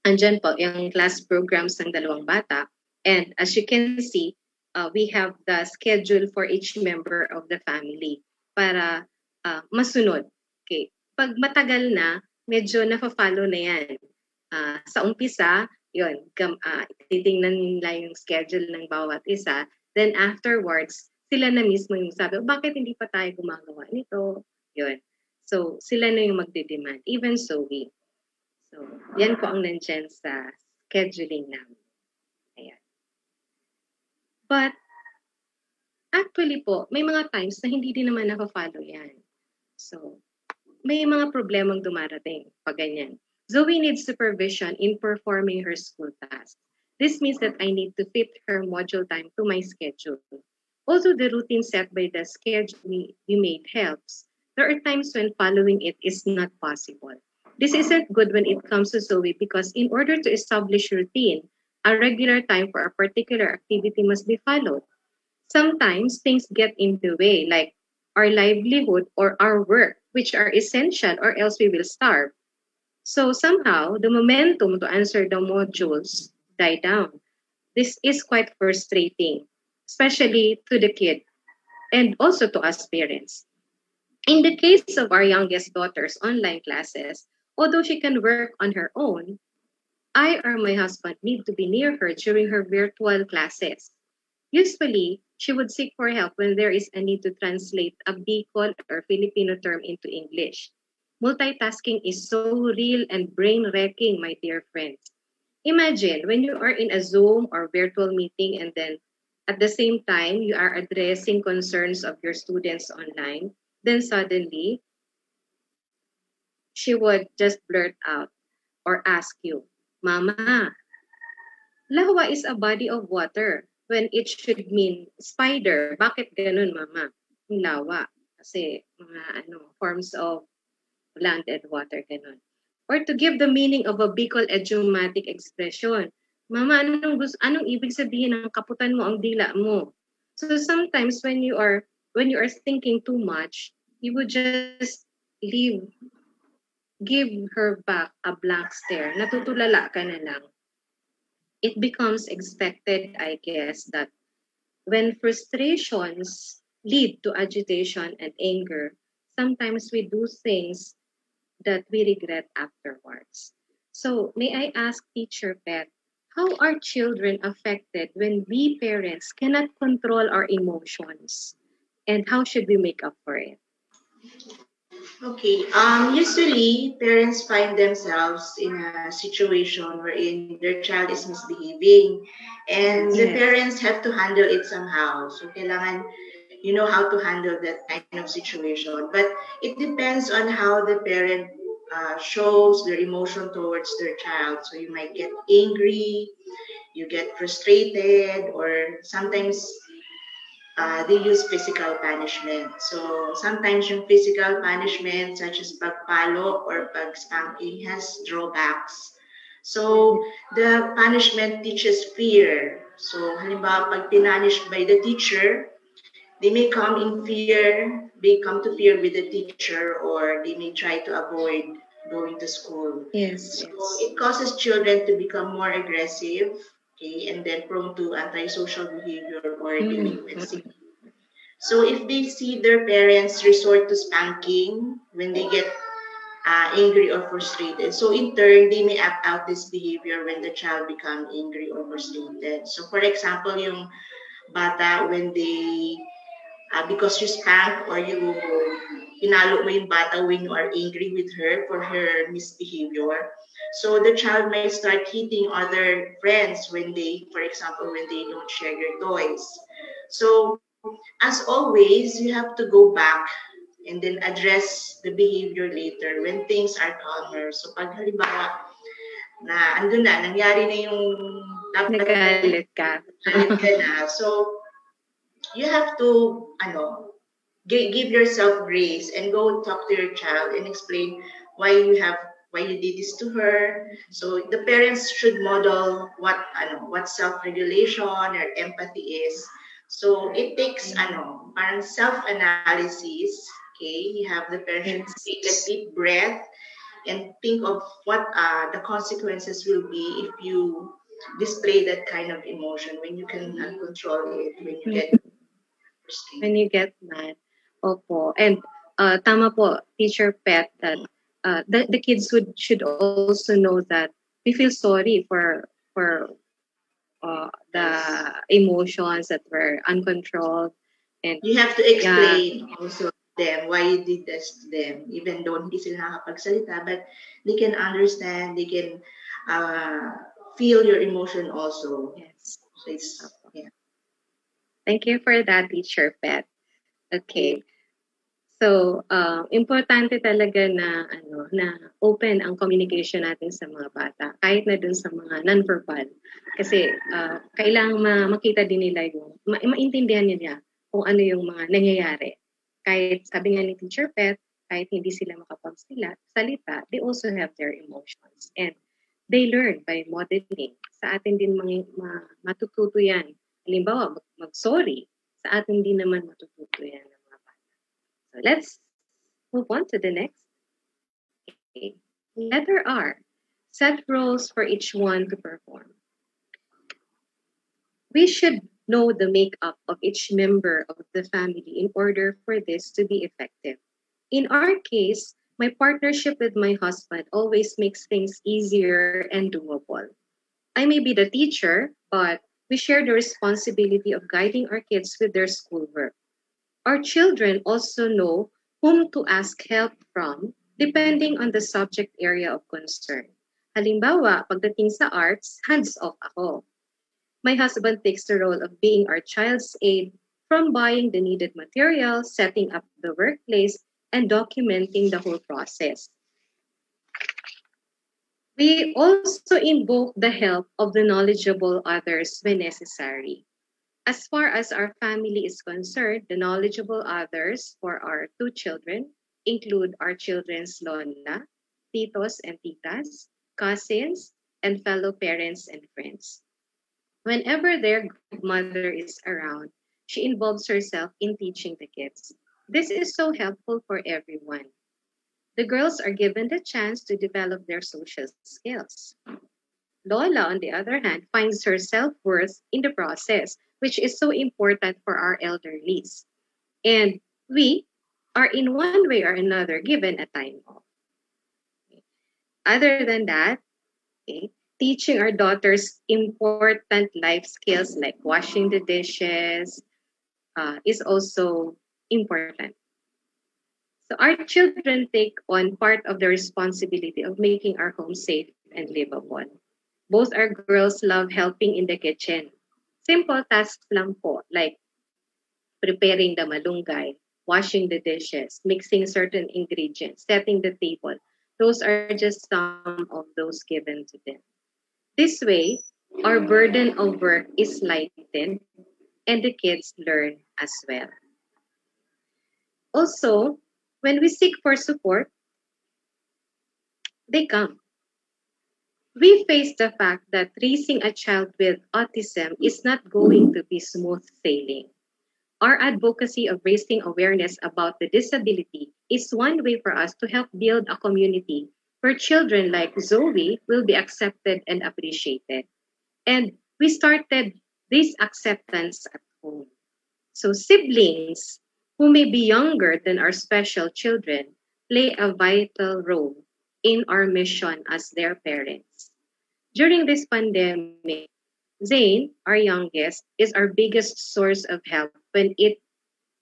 andyan po yung class programs ng dalawang bata. And as you can see, we have the schedule for each member of the family para masunod. Okay. Pag matagal na, medyo nafa-follow na yan. Sa umpisa, yun, titingnan nila yung schedule ng bawat isa. Then afterwards, sila na mismo yung sabi, bakit hindi pa tayo gumagawa nito? Yun. So, sila na yung magdidemand. Even Zoe. So, yan po ang nandyan sa scheduling namin. Ayan. But, actually po, may mga times na hindi din naman naka-follow yan. So, may mga problemang dumarating pag ganyan. Zoe needs supervision in performing her school tasks. This means that I need to fit her module time to my schedule. Although the routine set by the schedule we made helps, there are times when following it is not possible. This isn't good when it comes to Zoe because in order to establish routine, a regular time for a particular activity must be followed. Sometimes things get in the way, like our livelihood or our work which are essential, or else we will starve. So somehow, the momentum to answer the modules die down. This is quite frustrating, especially to the kid and also to us parents. In the case of our youngest daughter's online classes, although she can work on her own, I or my husband need to be near her during her virtual classes. Usually, she would seek for help when there is a need to translate a Bicol or Filipino term into English. Multitasking is so real and brain-wrecking, my dear friends. Imagine when you are in a Zoom or virtual meeting and then at the same time you are addressing concerns of your students online, then suddenly she would just blurt out or ask you, Mama, lawa is a body of water when it should mean spider. Bakit ganun, Mama? Yung lawa. Kasi mga forms of land and water, ganun. Or to give the meaning of a Bicol idiomatic expression. Mama, anong ibig sabihin ng kaputan mo ang dila mo? So sometimes when you are thinking too much, you would just give her back a blank stare. Natutulala ka na lang. It becomes expected, I guess, that when frustrations lead to agitation and anger, sometimes we do things that we regret afterwards. So may I ask Teacher Pet, how are children affected when we parents cannot control our emotions? And how should we make up for it? Okay. Usually, parents find themselves in a situation wherein their child is misbehaving, and the parents have to handle it somehow. So, kailangan you know how to handle that kind of situation. But it depends on how the parent shows their emotion towards their child. So, you might get angry, you get frustrated, or sometimes they use physical punishment. So sometimes yung physical punishment such as pagpalo or pag-spanking has drawbacks. So the punishment teaches fear. So halimbawa pag pinanish by the teacher, they may come in fear, they come to fear with the teacher, or they may try to avoid going to school. Yes. So it causes children to become more aggressive, okay, and then prone to antisocial behavior or delinquency. So if they see their parents resort to spanking when they get angry or frustrated, so in turn, they may act out this behavior when the child become angry or frustrated. So for example, yung bata when they, because you spank or you pinalo mo yung bata when you are angry with her for her misbehavior, so the child might start hitting other friends when they, for example, when they don't share your toys. So as always, you have to go back and then address the behavior later when things are calmer. So pag halimbawa na andun na, nangyari na yung nagalit ka. Na. So you have to give yourself grace and go talk to your child and explain why you did this to her. So the parents should model what self-regulation or empathy is. So it takes parang self-analysis. Okay, you have the parents take a deep breath and think of what the consequences will be if you display that kind of emotion when you cannot control it, when you get frustrated. When you get mad. Opo. And tama po, Teacher Pet, that the kids should also know that we feel sorry for the emotions that were uncontrolled, and you have to explain also them why you did this to them, even though hindi sila nakapagsalita, but they can understand, they can feel your emotion also. Yes. So it's Thank you for that, Teacher Pet. Okay. So, importante talaga na open ang communication natin sa mga bata, kahit na dun sa mga non-verbal. Kasi kailangang makita din nila yung, maintindihan nila kung ano yung mga nangyayari. Kahit sabi nga ni Teacher Pet, kahit hindi sila makapagsalita, they also have their emotions. And they learn by modeling. Sa atin din matututo yan. Halimbawa, mag-sorry. Sa atin din naman matututo yan. So let's move on to the next. Okay. Letter R. Set roles for each one to perform. We should know the makeup of each member of the family in order for this to be effective. In our case, my partnership with my husband always makes things easier and doable. I may be the teacher, but we share the responsibility of guiding our kids with their schoolwork. Our children also know whom to ask help from depending on the subject area of concern. Halimbawa, pagdating sa arts, hands-off ako. My husband takes the role of being our child's aid from buying the needed materials, setting up the workplace, and documenting the whole process. We also invoke the help of the knowledgeable others when necessary. As far as our family is concerned, the knowledgeable others for our two children include our children's lola, titos and titas, cousins, and fellow parents and friends. Whenever their mother is around, she involves herself in teaching the kids. This is so helpful for everyone. The girls are given the chance to develop their social skills. Lola, on the other hand, finds her self-worth in the process, which is so important for our elderlies. And we are in one way or another given a time off. Other than that, okay, teaching our daughters important life skills like washing the dishes is also important. So our children take on part of the responsibility of making our home safe and livable. Both our girls love helping in the kitchen. Simple tasks lang po, like preparing the malunggay, washing the dishes, mixing certain ingredients, setting the table. Those are just some of those given to them. This way, our burden of work is lightened and the kids learn as well. Also, when we seek for support, they come. We face the fact that raising a child with autism is not going to be smooth sailing. Our advocacy of raising awareness about the disability is one way for us to help build a community where children like Zoe will be accepted and appreciated. And we started this acceptance at home. So siblings who may be younger than our special children play a vital role in our mission as their parents. During this pandemic, Zane, our youngest, is our biggest source of help when it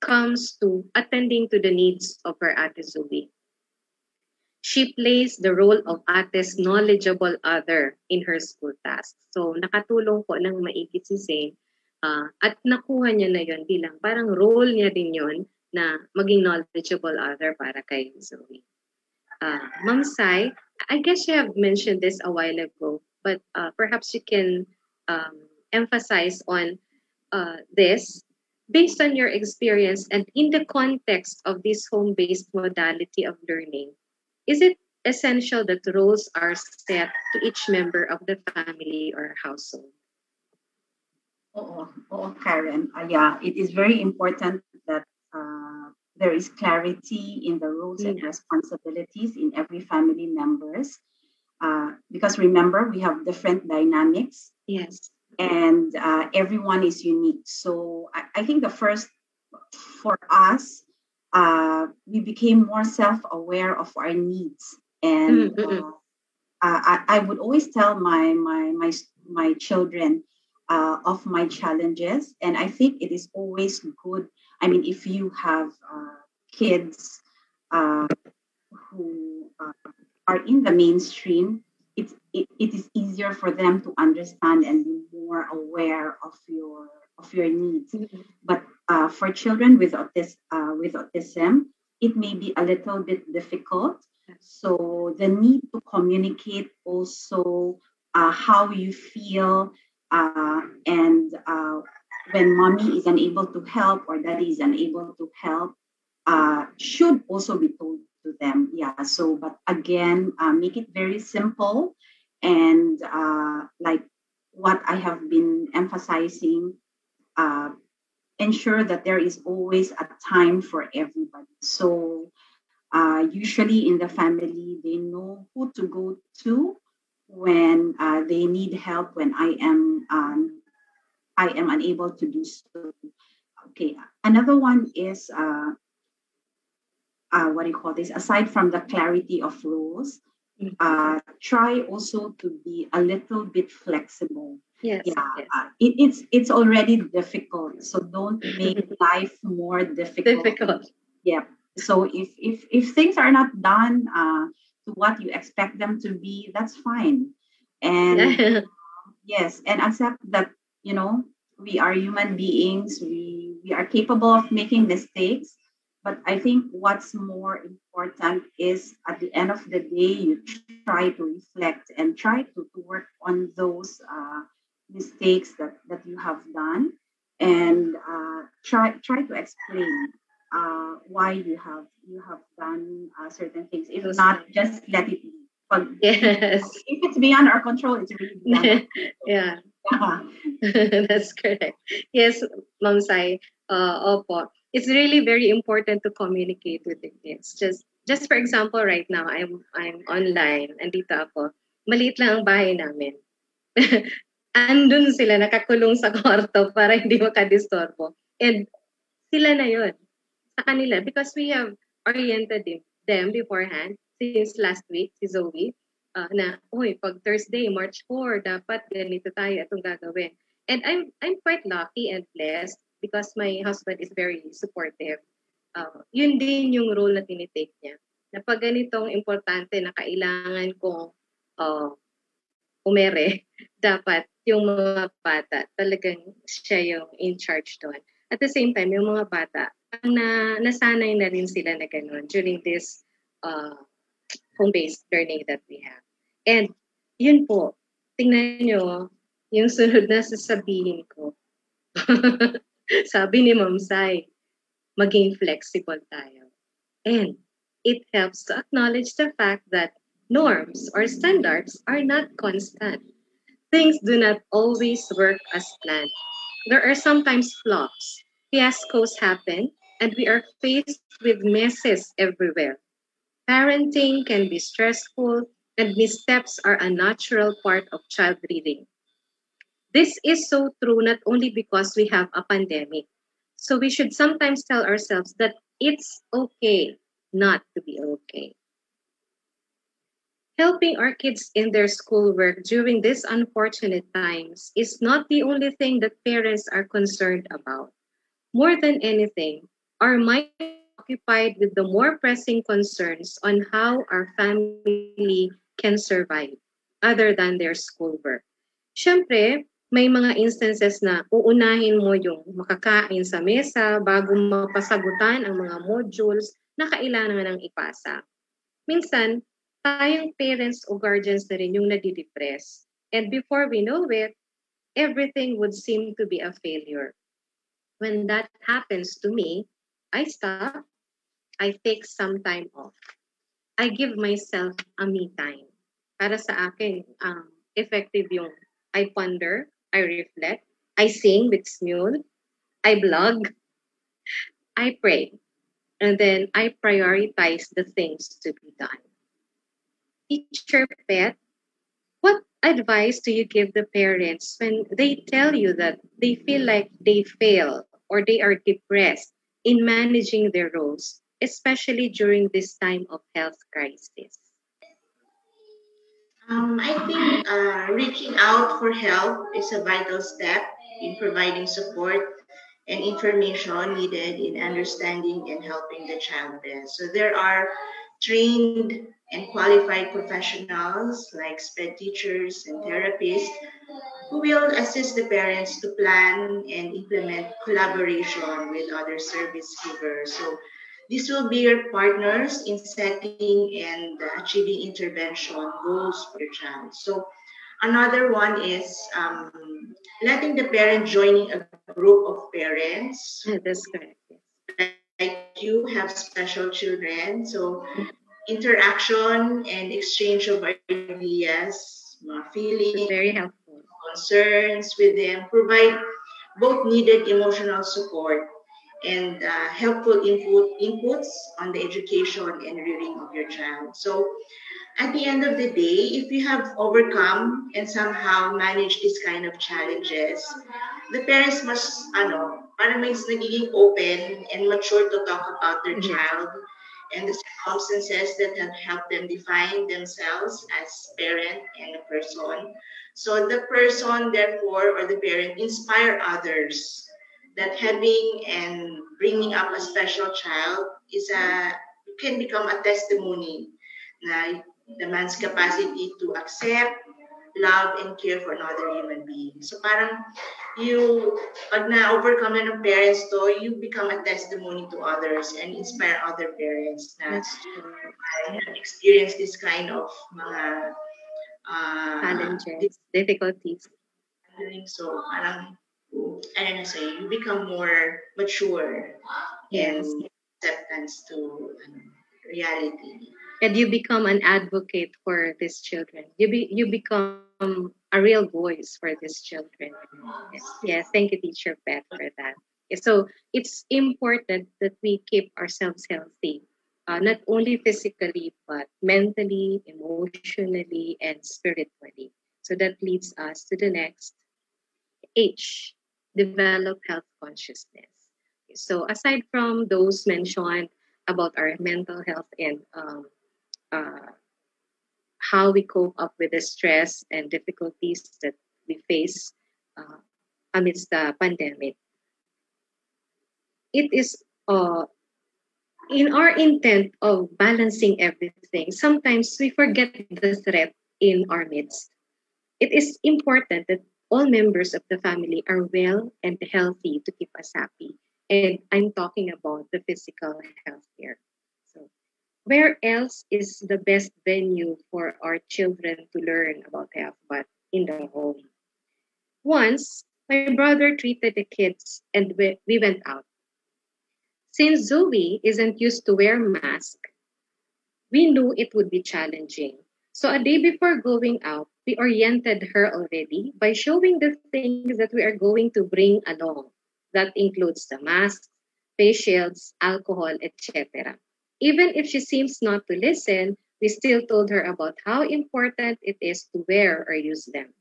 comes to attending to the needs of her Ate Zoe. She plays the role of Ate's knowledgeable other in her school tasks. So nakatulong po ng maigi si Zane at nakuha niya na yun bilang parang role niya din yun na maging knowledgeable other para kay Zoe. Ma'am Sai, I guess you have mentioned this a while ago, but perhaps you can emphasize on this based on your experience and in the context of this home-based modality of learning. Is it essential that roles are set to each member of the family or household? Karen. Yeah, it is very important that there is clarity in the roles and responsibilities in every family members. Because remember, we have different dynamics. Yes. And everyone is unique. So I think the first, for us, we became more self-aware of our needs. And I would always tell my children of my challenges. And I think it is always good. I mean, if you have kids who are in the mainstream, it is easier for them to understand and be more aware of your needs. But for children with autism, it may be a little bit difficult. So the need to communicate also how you feel and when mommy is unable to help or daddy is unable to help should also be told to them. Yeah. So, but again, make it very simple and like what I have been emphasizing, ensure that there is always a time for everybody. So Usually in the family, they know who to go to when they need help, when I am unable to do so. Okay, another one is what do you call this? Aside from the clarity of roles, try also to be a little bit flexible. Yes. Yeah, yes. It's already difficult, so don't make life more difficult. Yeah. So if things are not done to what you expect them to be, that's fine. And yes, and accept that, you know, we are human beings. We are capable of making mistakes. But I think what's more important is at the end of the day, you try to reflect and try to work on those mistakes that you have done, and try to explain why you have done certain things. If not, just let it be. But Yes. if it's beyond our control, it's really beyond Yeah. our control. That's correct. Yes, Ma'am Sai. Opo. It's really very important to communicate with the kids. Just for example, right now I'm online. Andito ako. Maliit lang ang bahay namin. Andun sila nakakulong sa kwarto para hindi makadisturbo. And sila na yun sa kanila because we have oriented them beforehand since last week, si Zoe, na, uy, pag Thursday, March 4, dapat ganito tayo itong gagawin. And I'm quite lucky and blessed because my husband is very supportive. Yun din yung role na tinitake niya. Na pag ganitong importante na kailangan kong umere, dapat yung mga bata, talagang siya yung in charge doon. At the same time, yung mga bata, nasanay na rin sila na gano'n during this home-based learning that we have. And yun po, tingnan nyo, yung sunod na sasabihin ko. Sabi ni Ma'am Sai, maging flexible tayo. And it helps to acknowledge the fact that norms or standards are not constant. Things do not always work as planned. There are sometimes flops. Fiascos happen, and we are faced with messes everywhere. Parenting can be stressful, and missteps are a natural part of child rearing. This is so true not only because we have a pandemic. So we should sometimes tell ourselves that it's okay not to be okay. Helping our kids in their schoolwork during these unfortunate times is not the only thing that parents are concerned about. More than anything, our mind is occupied with the more pressing concerns on how our family can survive other than their schoolwork. Siyempre, may mga instances na uunahin mo yung makakain sa mesa bago mapasagutan ang mga modules na kailangan ng ipasa. Minsan, tayong parents o guardians na rin yung nadidepress. And before we know it, everything would seem to be a failure. When that happens to me, I stop, I take some time off. I give myself a me time. Para sa akin, effective yung I ponder, I reflect, I sing with Smule, I blog, I pray, and then I prioritize the things to be done. Teacher Pet, what advice do you give the parents when they tell you that they feel like they fail or they are depressed in managing their roles, especially during this time of health crisis? I think reaching out for help is a vital step in providing support and information needed in understanding and helping the child best. So there are trained and qualified professionals like SPED teachers and therapists who will assist the parents to plan and implement collaboration with other service givers. So these will be your partners in setting and achieving intervention goals for your child. So another one is letting the parent joining a group of parents. That's correct. Like you have special children, so interaction and exchange of ideas, feelings, very helpful, concerns with them, provide both needed emotional support and helpful inputs on the education and rearing of your child. So at the end of the day, if you have overcome and somehow manage these kind of challenges, the parents must, parang mas nagiging open and mature to talk about their child and the circumstances that have helped them define themselves as parent and a person. So the person, therefore, or the parent, inspire others that having and bringing up a special child can become a testimony na the man's capacity to accept, love, and care for another human being. So parang pag na-overcome na ng parents to, you become a testimony to others and inspire other parents na experience this kind of mga challenges, difficulties. So parang, you become more mature and acceptance to reality. And you become an advocate for these children. You become a real voice for these children. Yes. Thank you, Teacher Pat, for that. So it's important that we keep ourselves healthy, not only physically, but mentally, emotionally, and spiritually. So that leads us to the next H, develop health consciousness. So aside from those mentioned about our mental health and how we cope up with the stress and difficulties that we face amidst the pandemic, it is in our intent of balancing everything, sometimes we forget the threat in our midst. It is important that all members of the family are well and healthy to keep us happy. And I'm talking about the physical health here. So, where else is the best venue for our children to learn about health but in the home? Once, my brother treated the kids and we went out. Since Zoe isn't used to wear mask, we knew it would be challenging. So a day before going out, we oriented her already by showing the things that we are going to bring along. That includes the masks, face shields, alcohol, etc. Even if she seems not to listen, we still told her about how important it is to wear or use them.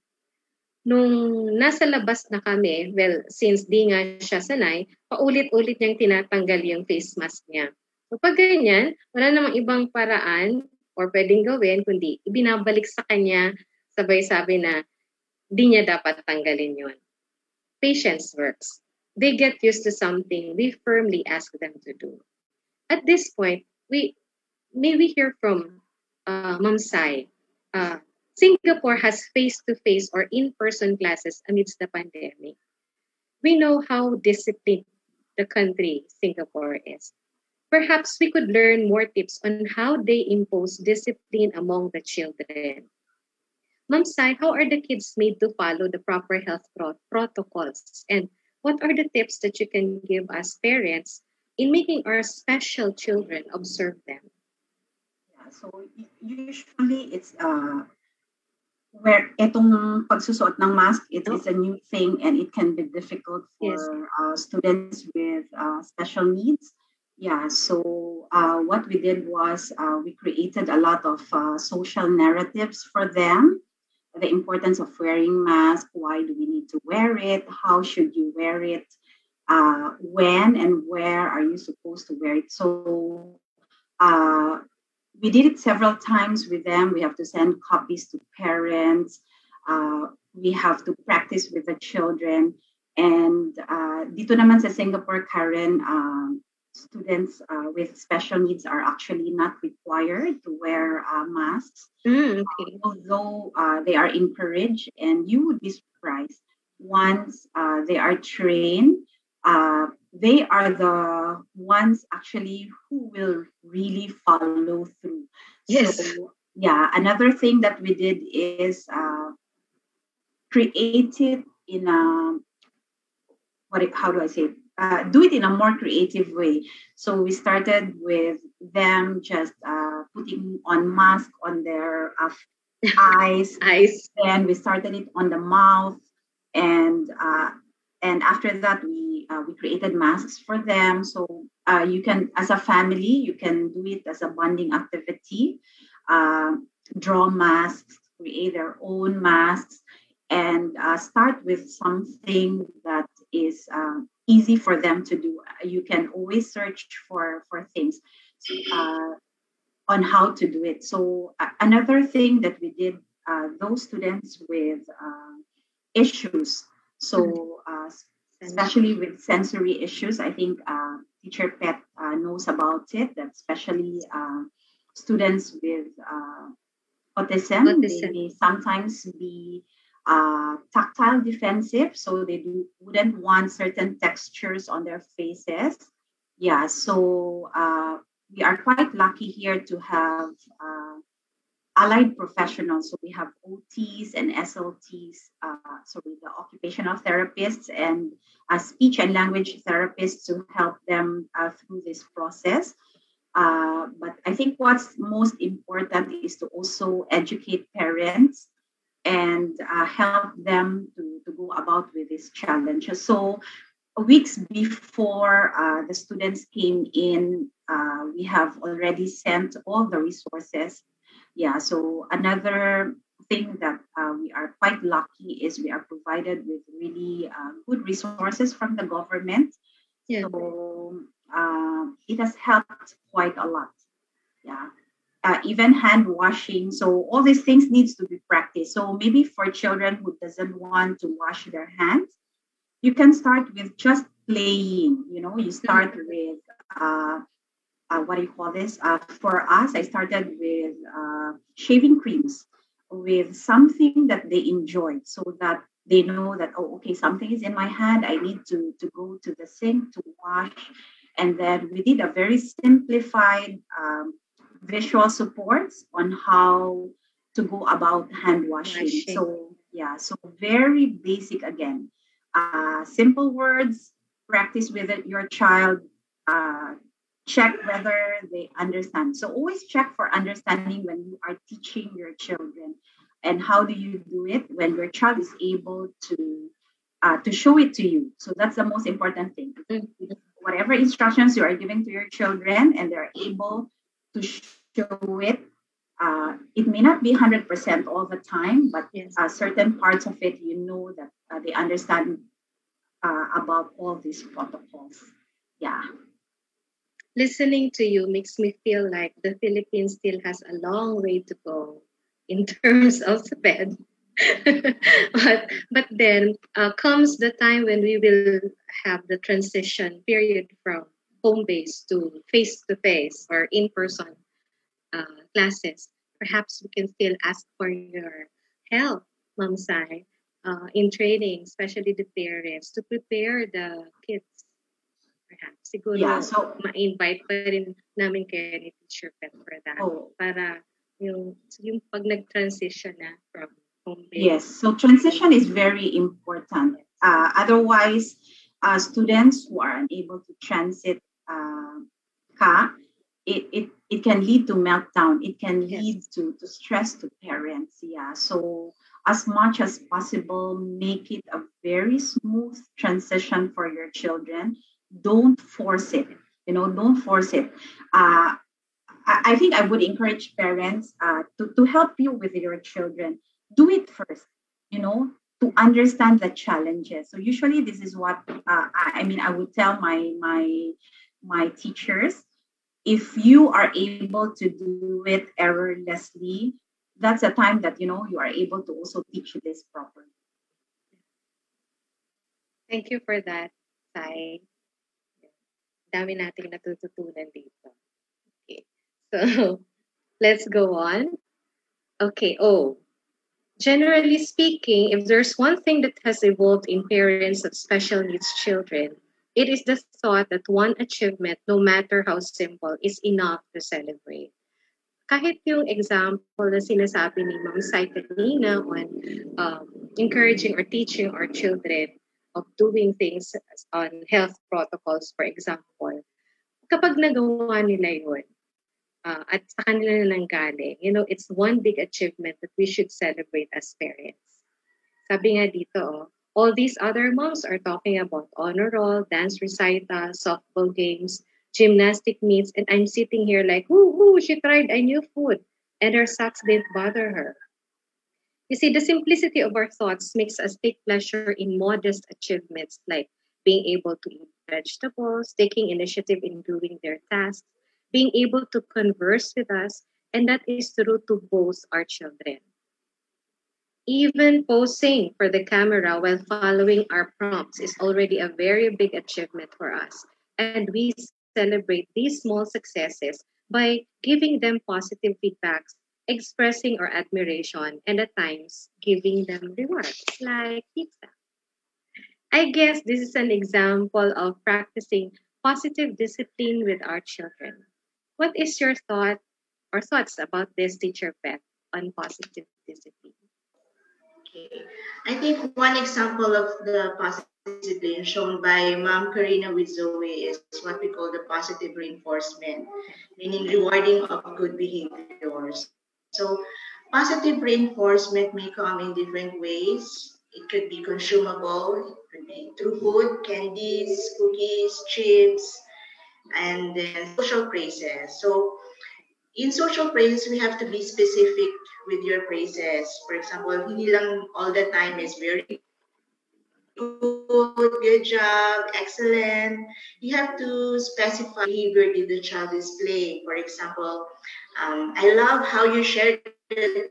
Nung nasa labas na kami, well, since di nga siya sanay, paulit-ulit niyang tinatanggal yung face mask niya. So pag ganyan, wala namang ibang paraan or pwedeng gawin, kundi ibinabalik sa kanya, sabay sabi na di niya dapat tanggalin yun. Patience works. They get used to something we firmly ask them to do. At this point, may we hear from Ma'am Sai. Singapore has face-to-face or in-person classes amidst the pandemic. We know how disciplined the country Singapore is. Perhaps we could learn more tips on how they impose discipline among the children. Ma'am Sai, how are the kids made to follow the proper health protocols? And what are the tips that you can give as parents in making our special children observe them? Yeah, so usually it's where itong pagsusuot ng mask, it is a new thing and it can be difficult for students with special needs. Yeah, so what we did was we created a lot of social narratives for them. The importance of wearing mask, why do we need to wear it, how should you wear it, when and where are you supposed to wear it. So we did it several times with them. We have to send copies to parents. We have to practice with the children. And dito naman sa Singapore, Karen, students with special needs are actually not required to wear masks. Okay. Although they are encouraged, and you would be surprised once they are trained. They are the ones actually who will really follow through. Yes. So, yeah, another thing that we did is create it in a, how do I say it? Do it in a more creative way. So we started with them just putting on mask on their eyes. Then we started it on the mouth, and after that we we created masks for them. So you can, as a family, you can do it as a bonding activity. Draw masks, create their own masks, and start with something that is easy for them to do. You can always search for things on how to do it. So another thing that we did, those students with issues, so especially with sensory issues, I think Teacher Pet knows about it, that especially students with autism, they may sometimes be tactile defensive, so they wouldn't want certain textures on their faces. Yeah, so we are quite lucky here to have allied professionals. So we have OTs and SLTs, so the occupational therapists and speech and language therapists to help them through this process. But I think what's most important is to also educate parents and help them to go about with these challenges. So weeks before the students came in, we have already sent all the resources. Yeah, so another thing that we are quite lucky is we are provided with really good resources from the government. Yeah. So it has helped quite a lot. Yeah. Even hand washing. So all these things needs to be practiced. So maybe for children who doesn't want to wash their hands, you can start with just playing. You start with what do you call this? For us, I started with shaving creams, with something that they enjoy, so that they know that, oh, okay, something is in my hand. I need to go to the sink to wash. And then we did a very simplified visual supports on how to go about hand washing. So yeah, so very basic again. Simple words, practice with your child, check whether they understand. So always check for understanding when you are teaching your children. And how do you do it when your child is able to show it to you? So that's the most important thing. Whatever instructions you are giving to your children and they're able to show it, it may not be 100% all the time, but certain parts of it, that they understand about all these protocols. Yeah. Listening to you makes me feel like the Philippines still has a long way to go in terms of SPED. but then comes the time when we will have the transition period from home-based to face-to-face or in-person classes. Perhaps we can still ask for your help, Ma'am Sai, in training, especially the parents, to prepare the kids. Perhaps siguro ma-invite pa rin namin kayo ni Teacher Pet for that. Para yung pag nag-transition na from home-based. Yes, so transition is very important. Otherwise, students who are unable to transit it can lead to meltdown. It can lead to stress to parents. Yeah, so as much as possible, make it a very smooth transition for your children. Don't force it. Don't force it. I think I would encourage parents to help you with your children. Do it first, to understand the challenges. So usually this is what I would tell my teachers. If you are able to do it errorlessly, that's a time that you are able to also teach this properly. Thank you for that, Sai. Dami nating natututunan dito. Okay. So, let's go on. Okay. Generally speaking, if there's one thing that has evolved in parents of special needs children, it is the thought that one achievement, no matter how simple, is enough to celebrate. Kahit yung example na sinasabi ni Ma'am Sai kanina on encouraging or teaching our children of doing things on health protocols, for example, kapag nagawa nila yun, at sa kanila na nanggaling, it's one big achievement that we should celebrate as parents. Sabi nga dito, All these other moms are talking about honor roll, dance recital, softball games, gymnastic meets, and I'm sitting here like, woo, she tried a new food, and her socks didn't bother her. You see, the simplicity of our thoughts makes us take pleasure in modest achievements like being able to eat vegetables, taking initiative in doing their tasks, being able to converse with us, and that is true to both our children. Even posing for the camera while following our prompts is already a very big achievement for us. And we celebrate these small successes by giving them positive feedbacks, expressing our admiration, and at times giving them rewards like pizza. I guess this is an example of practicing positive discipline with our children. What is your thoughts about this, Teacher Beth, on positive discipline? Okay. I think one example of the positive discipline shown by Ma'am Karina with Zoe is what we call the positive reinforcement, meaning rewarding of good behaviors. So positive reinforcement may come in different ways. It could be consumable, it could be through food, candies, cookies, chips, and then social praises. So in social praises, we have to be specific with your praises. For example, hindi lang all the time is very good job, excellent. You have to specify behavior did the child display. For example, I love how you shared the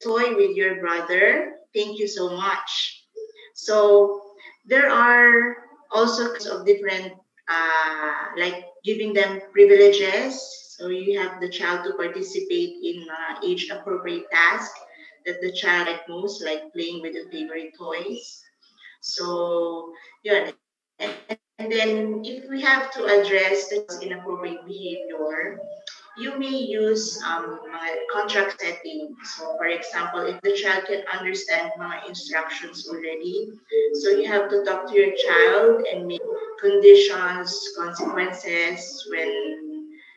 toy with your brother. Thank you so much. So there are also kinds of different, like giving them privileges. So you have the child to participate in age-appropriate tasks that the child like most, like playing with the favorite toys. So yeah, and then if we have to address the inappropriate behavior, you may use contract setting. So for example, if the child can understand mga instructions already, so you have to talk to your child and make conditions, consequences when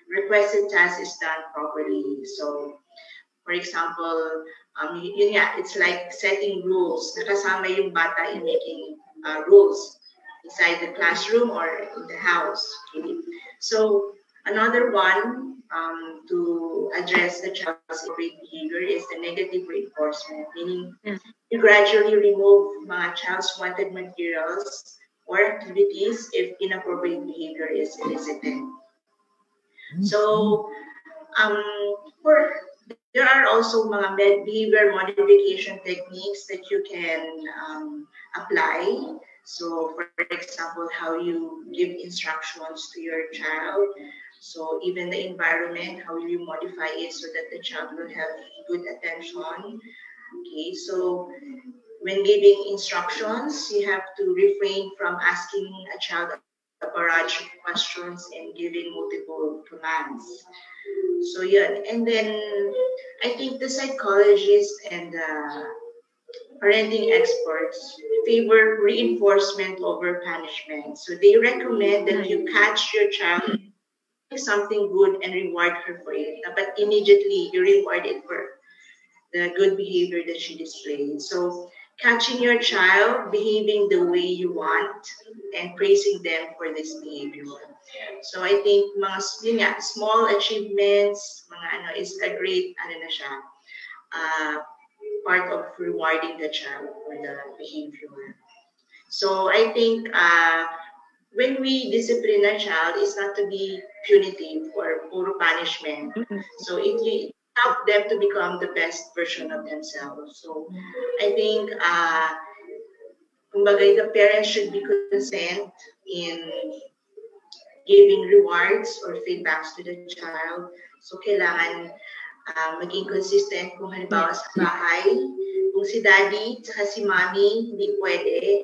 requested task is done properly. So for example, yun nga, it's like setting rules. Nakasama yung bata in making rules inside the classroom or in the house. Okay? So another one to address the child's inappropriate behavior is the negative reinforcement, meaning you gradually remove mga child's wanted materials or activities if inappropriate behavior is elicited. So there are also mga behavior modification techniques that you can apply. So, for example, how you give instructions to your child. So, even the environment, how will you modify it so that the child will have good attention. Okay, so when giving instructions, you have to refrain from asking a child a barrage of questions and giving multiple commands. So yeah, and then I think the psychologists and parenting experts favor reinforcement over punishment. So they recommend that you catch your child doing something good and reward her for it. But immediately you reward it for the good behavior that she displayed. So catching your child behaving the way you want and praising them for this behavior. So I think mga small achievements, is a great part of rewarding the child for the behavior. So I think when we discipline a child, it's not to be punitive or puro punishment. So it help them to become the best version of themselves. So I think kumbaga, the parents should be consent in giving rewards or feedbacks to the child. So kailangan maging consistent kung halimbawa sa bahay, kung si daddy at si mommy hindi pwede,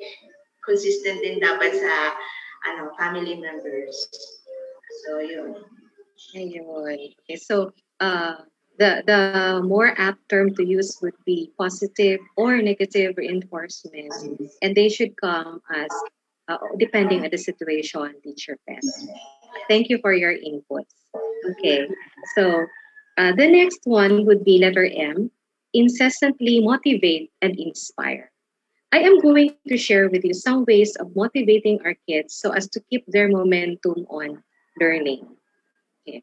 consistent din dapat sa family members. So yun. Ayun. Okay, so the more apt term to use would be positive or negative reinforcement, and they should come as depending on the situation, Teacher Beth. Thank you for your inputs. Okay, so the next one would be letter M, incessantly motivate and inspire. I am going to share with you some ways of motivating our kids so as to keep their momentum on learning. Okay.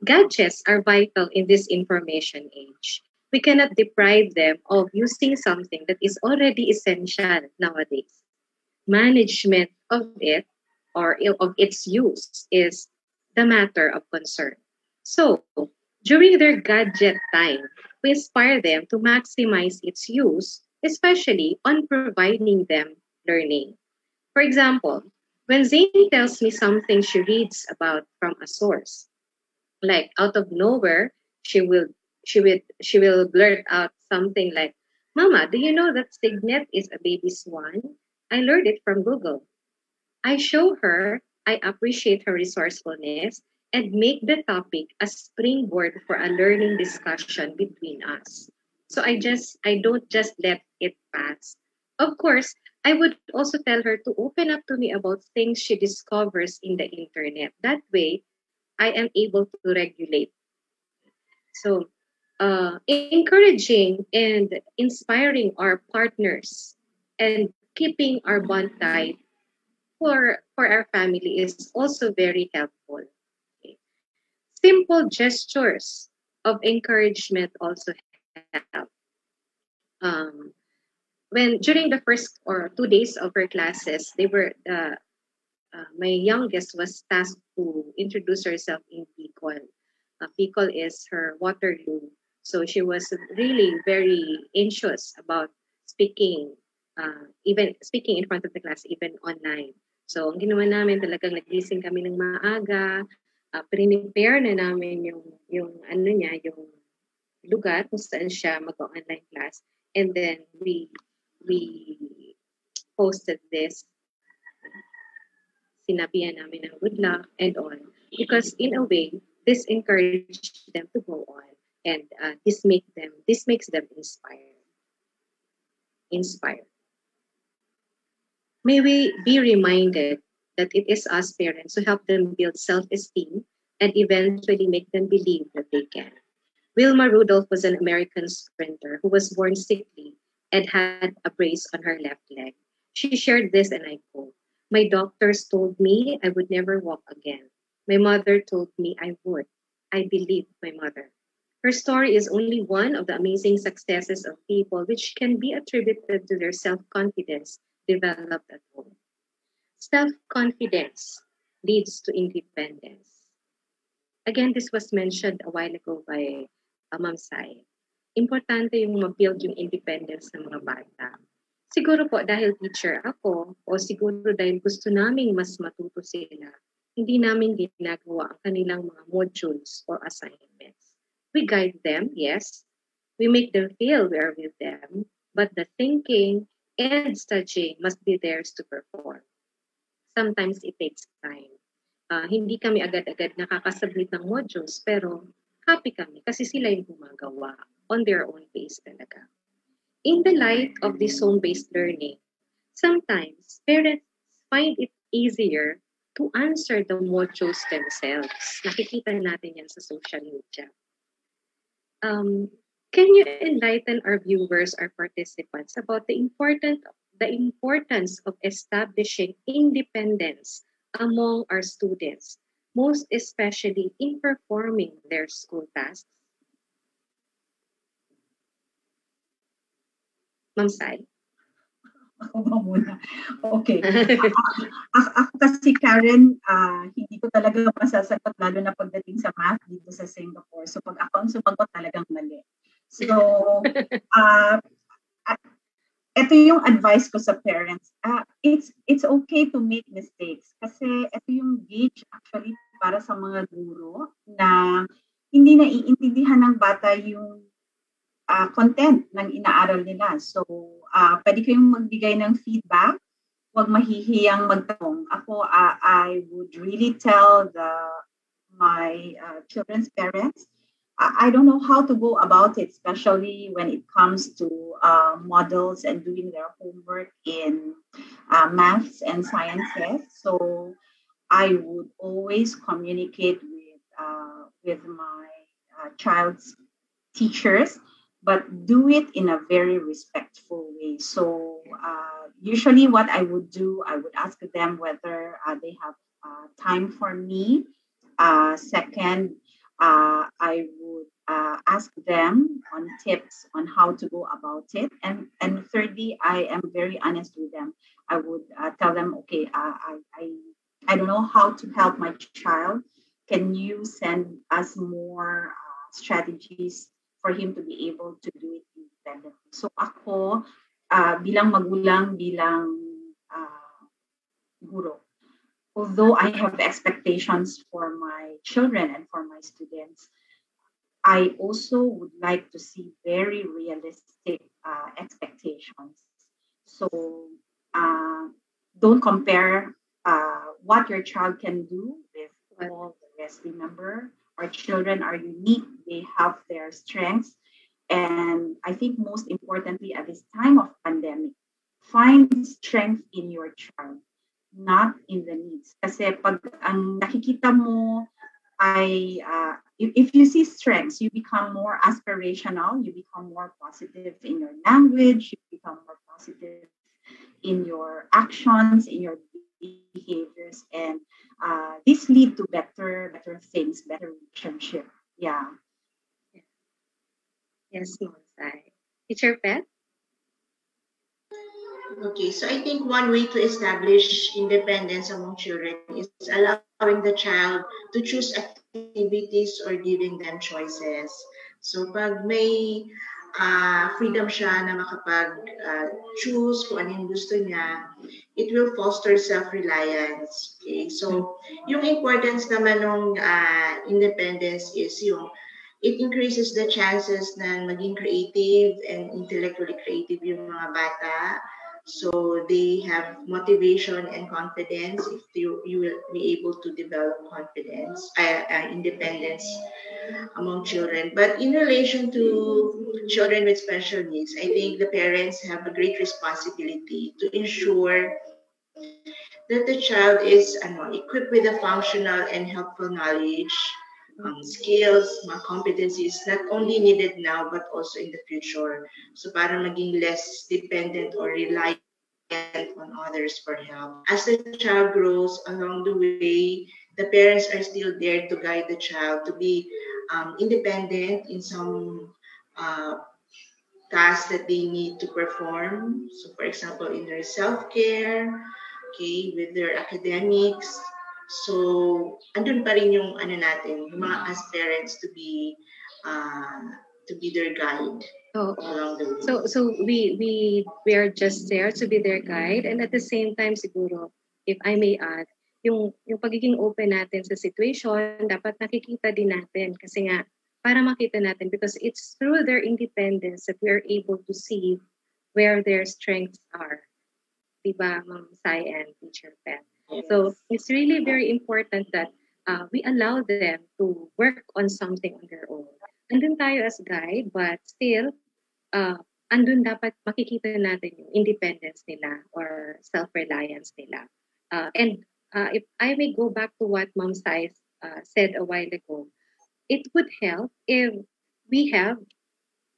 Gadgets are vital in this information age. We cannot deprive them of using something that is already essential nowadays. Management of it or of its use is the matter of concern. So, during their gadget time, we inspire them to maximize its use, especially on providing them learning. For example, when Zane tells me something she reads about from a source, like out of nowhere, she will blurt out something like, "Mama, do you know that Signet is a baby swan? I learned it from Google." I show her I appreciate her resourcefulness and make the topic a springboard for a learning discussion between us. So I don't just let it pass. Of course, I would also tell her to open up to me about things she discovers in the internet. That way, I am able to regulate. So, encouraging and inspiring our partners and keeping our bond tight for our family is also very helpful. Okay. Simple gestures of encouragement also help. Um, when during the first or 2 days of her classes, they were my youngest was tasked to introduce herself in Bicol. Bicol is her Waterloo, so she was really very anxious about speaking, even speaking in front of the class, even online. So, ang ginawa namin talagang nagising kami ng maaga, prepare na namin yung ano niya, yung lugar kung saan siya mag-online class. And then we posted this, sinabihan namin ng good luck and all. Because in a way, this encouraged them to go on, and this makes them inspired. May we be reminded that it is us parents who help them build self-esteem and eventually make them believe that they can. Wilma Rudolph was an American sprinter who was born sickly and had a brace on her left leg. She shared this, and I quote, "My doctors told me I would never walk again. My mother told me I would. I believed my mother." Her story is only one of the amazing successes of people which can be attributed to their self-confidence developed at home. Self-confidence leads to independence. Again, this was mentioned a while ago by Ma'am Sai. Importante yung ma-build yung independence ng mga bata. Siguro po dahil teacher ako o siguro dahil gusto naming mas matuto sila, hindi namin ginagawa ang kanilang mga modules or assignments. We guide them, yes. We make them feel we are with them, but the thinking and studying must be theirs to perform. Sometimes it takes time. Hindi kami agad-agad nakakasubmit ng modules, pero happy kami kasi sila yung gumagawa on their own pace talaga. In the light of this home-based learning, sometimes parents find it easier to answer the modules themselves. Nakikita natin yan sa social media. Can you enlighten our viewers, our participants, about the importance of establishing independence among our students, most especially in performing their school tasks? Ma'am Sai? Ako ba muna? Okay. Ako kasi, Karen, hindi ko talaga masasagot lalo na pagdating sa math dito sa Singapore. So pag ako ang sumagot, talagang mali. So, ito yung advice ko sa parents. It's okay to make mistakes kasi ito yung gauge actually para sa mga guro na hindi naiintindihan ng bata yung content ng inaaral nila. So, pwede kayong magbigay ng feedback. Huwag mahihiyang magtanong. Ako, I would really tell my children's parents, I don't know how to go about it, especially when it comes to models and doing their homework in maths and sciences. So I would always communicate with my child's teachers but do it in a very respectful way. So usually what I would do, I would ask them whether they have time for me. Second, I would ask them on tips on how to go about it. And thirdly, I am very honest with them. I would tell them, okay, I don't know how to help my child. Can you send us more strategies for him to be able to do it independently? So ako, bilang magulang, bilang guro, although I have expectations for my children and for my students, I also would like to see very realistic expectations. So don't compare what your child can do with all the rest. Remember, our children are unique, they have their strengths. And I think most importantly at this time of pandemic, find strength in your child, not in the needs. Kasi pag ang nakikita mo ay, if you see strengths, you become more aspirational, you become more positive in your language, you become more positive in your actions, in your behaviors, and this lead to better things, better relationship. Yeah. Yes, Monsai. Teacher Pet? Okay, so I think one way to establish independence among children is allowing the child to choose activities or giving them choices. So pag may freedom siya na makapag-choose kung ano yung gusto niya, it will foster self-reliance. Okay, so yung importance naman ng independence is yung it increases the chances na maging creative and intellectually creative yung mga bata. So they have motivation and confidence if you will be able to develop confidence, independence among children. But in relation to children with special needs, I think the parents have a great responsibility to ensure that the child is equipped with the functional and helpful knowledge, skills, mga competencies not only needed now but also in the future. So para maging less dependent or reliant on others for help. As the child grows along the way, the parents are still there to guide the child to be independent in some tasks that they need to perform. So for example, in their self-care, okay, with their academics. So, andun pa rin yung natin, yung mga as parents to be their guide along the way. So we are just there to be their guide, and at the same time siguro, if I may add, yung pagiging open natin sa situation, dapat nakikita din natin kasi nga para makita natin because it's through their independence that we are able to see where their strengths are. Diba, Ma'am Sai and Teacher Pet? Yes. So it's really very important that we allow them to work on something on their own. Andun tayo as guide, but still, andun dapat makikita natin yung independence nila or self-reliance nila. And if I may go back to what Ma'am Sai said a while ago, it would help if we have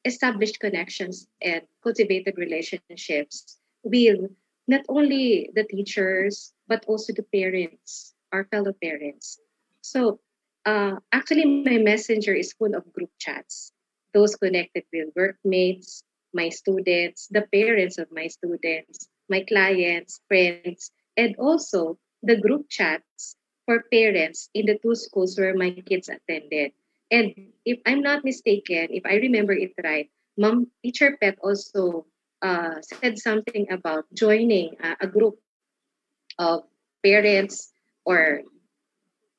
established connections and cultivated relationships with not only the teachers, but also the parents, our fellow parents. So actually, my messenger is full of group chats. Those connected with workmates, my students, the parents of my students, my clients, friends, and also the group chats for parents in the two schools where my kids attended. And if I'm not mistaken, if I remember it right, Mom, Teacher Pet also said something about joining a group of parents or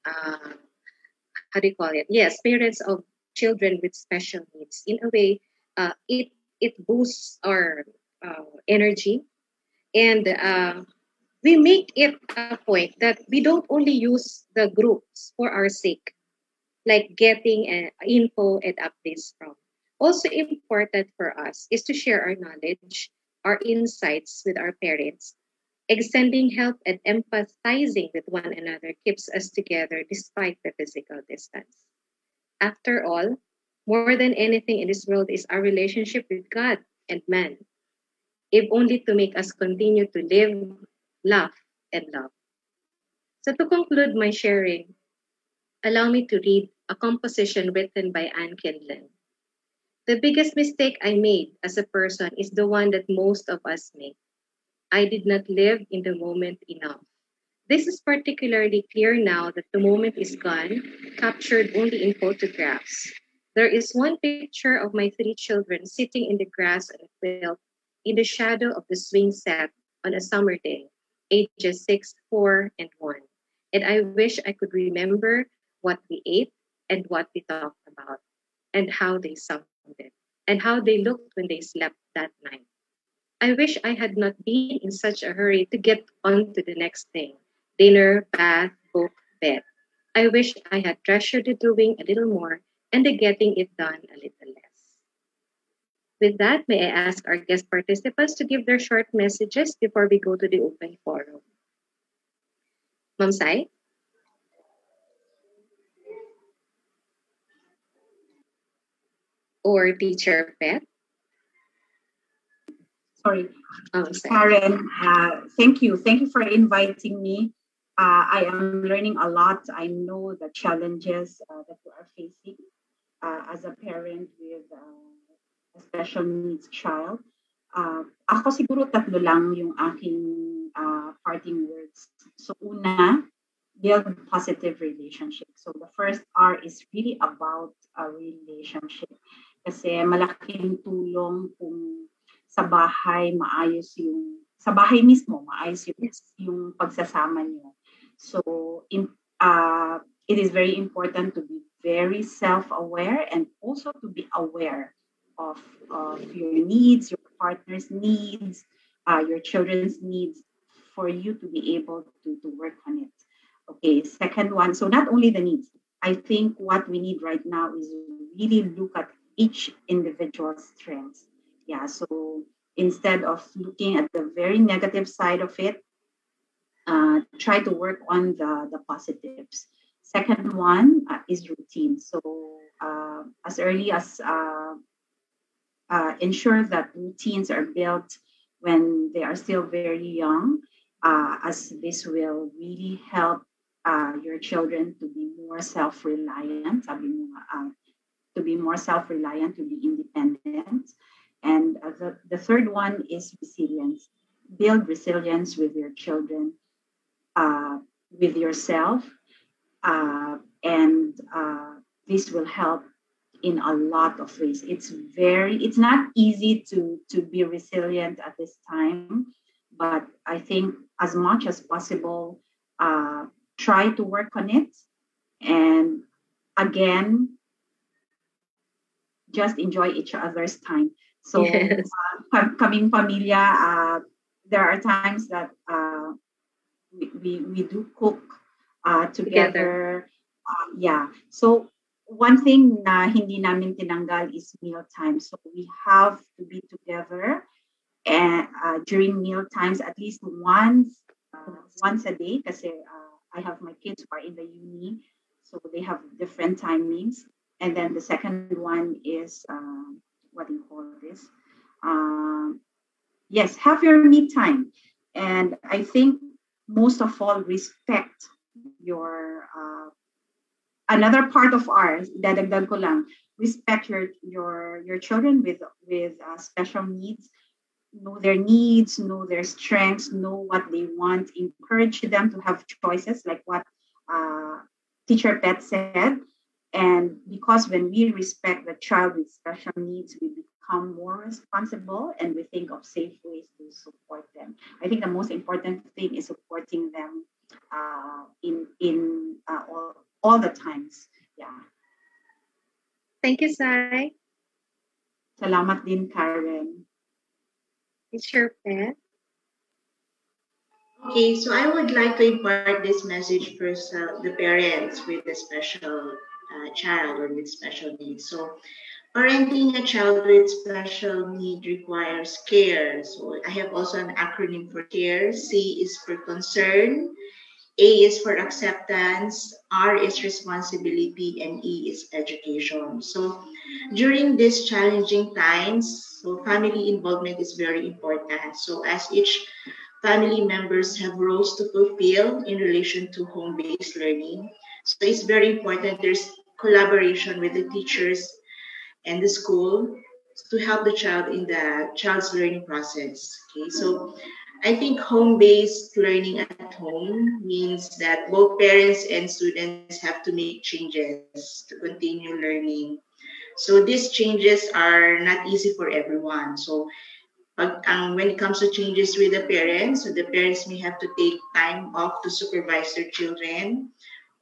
how do you call it? Yes, parents of children with special needs. In a way, it boosts our energy, and we make it a point that we don't only use the groups for our sake, like getting info and updates from. Also important for us is to share our knowledge, our insights with our parents. Extending help and empathizing with one another keeps us together despite the physical distance. After all, More than anything in this world is our relationship with God and man, if only to make us continue to live, laugh, and love. So to conclude my sharing, allow me to read a composition written by Anne Kindlen. The biggest mistake I made as a person is the one that most of us make. I did not live in the moment enough. This is particularly clear now that the moment is gone, captured only in photographs. There is one picture of my three children sitting in the grass on a quilt in the shadow of the swing set on a summer day, ages 6, 4, and 1. And I wish I could remember what we ate and what we talked about, and how they sounded, and how they looked when they slept that night. I wish I had not been in such a hurry to get on to the next thing: dinner, bath, book, bed. I wish I had treasured the doing a little more and the getting it done a little less. With that, may I ask our guest participants to give their short messages before we go to the open forum? Ma'am Sai? Or Teacher Pet? Sorry, Ma'am Sai. Karen, thank you. Thank you for inviting me. I am learning a lot. I know the challenges that you are facing as a parent with a special needs child. Ako siguro tatlo lang yung aking parting words. So una, build positive relationship. So the first R is really about a relationship. Kasi malaking tulong kung sa bahay maayos yung sa bahay mismo maayos yung pagsasama niyo. So it is very important to be very self-aware and also to be aware of your needs, your partner's needs, your children's needs, for you to be able to work on it. Okay, second one, so not only the needs, I think what we need right now is really look at each individual's strengths. Yeah, so instead of looking at the very negative side of it, try to work on the positives. Second one is routine. So as early as ensure that routines are built when they are still very young, as this will really help your children to be more self-reliant, to be more self-reliant, to be independent. And the third one is resilience. Build resilience with your children, with yourself, and this will help in a lot of ways. It's not easy to be resilient at this time, but I think as much as possible, try to work on it. And again, just enjoy each other's time. So Yes. Kaming pamilya, there are times that we do cook together. Yeah. So one thing na hindi namin tinanggal is meal time. So we have to be together and during meal times at least once a day, kasi I have my kids who are in the uni, so they have different timings. And then the second one is what do you call this? Yes, have your me time. And I think most of all, respect your another part of ours, dadagdag ko lang, respect your children with special needs. Know their needs, know their strengths, know what they want, encourage them to have choices like what Teacher Pet said. And because when we respect the child with special needs, we become more responsible and we think of safe ways to support them. I think the most important thing is supporting them in all the times. Yeah. Thank you, Sai. Salamat din, Karen. Teacher Pet. Okay, so I would like to impart this message for the parents with a special child or with special needs. So, parenting a child with special need requires care. So, I have also an acronym for care. C is for concern, A is for acceptance, R is responsibility, and E is education. So during these challenging times, so family involvement is very important. So as each family members have roles to fulfill in relation to home-based learning, so it's very important there's collaboration with the teachers and the school to help the child in the child's learning process. Okay, so I think home-based learning at home means that both parents and students have to make changes to continue learning. So these changes are not easy for everyone. So when it comes to changes with the parents, so the parents may have to take time off to supervise their children,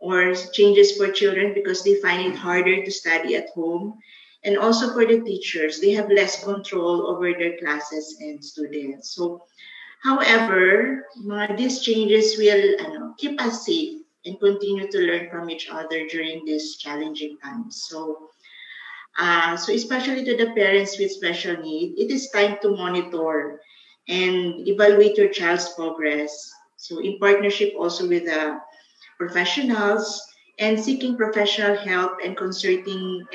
or changes for children because they find it harder to study at home. And also for the teachers, they have less control over their classes and students. So, however, these changes will keep us safe and continue to learn from each other during these challenging times. So especially to the parents with special need, it is time to monitor and evaluate your child's progress. So in partnership also with the professionals and seeking professional help and consulting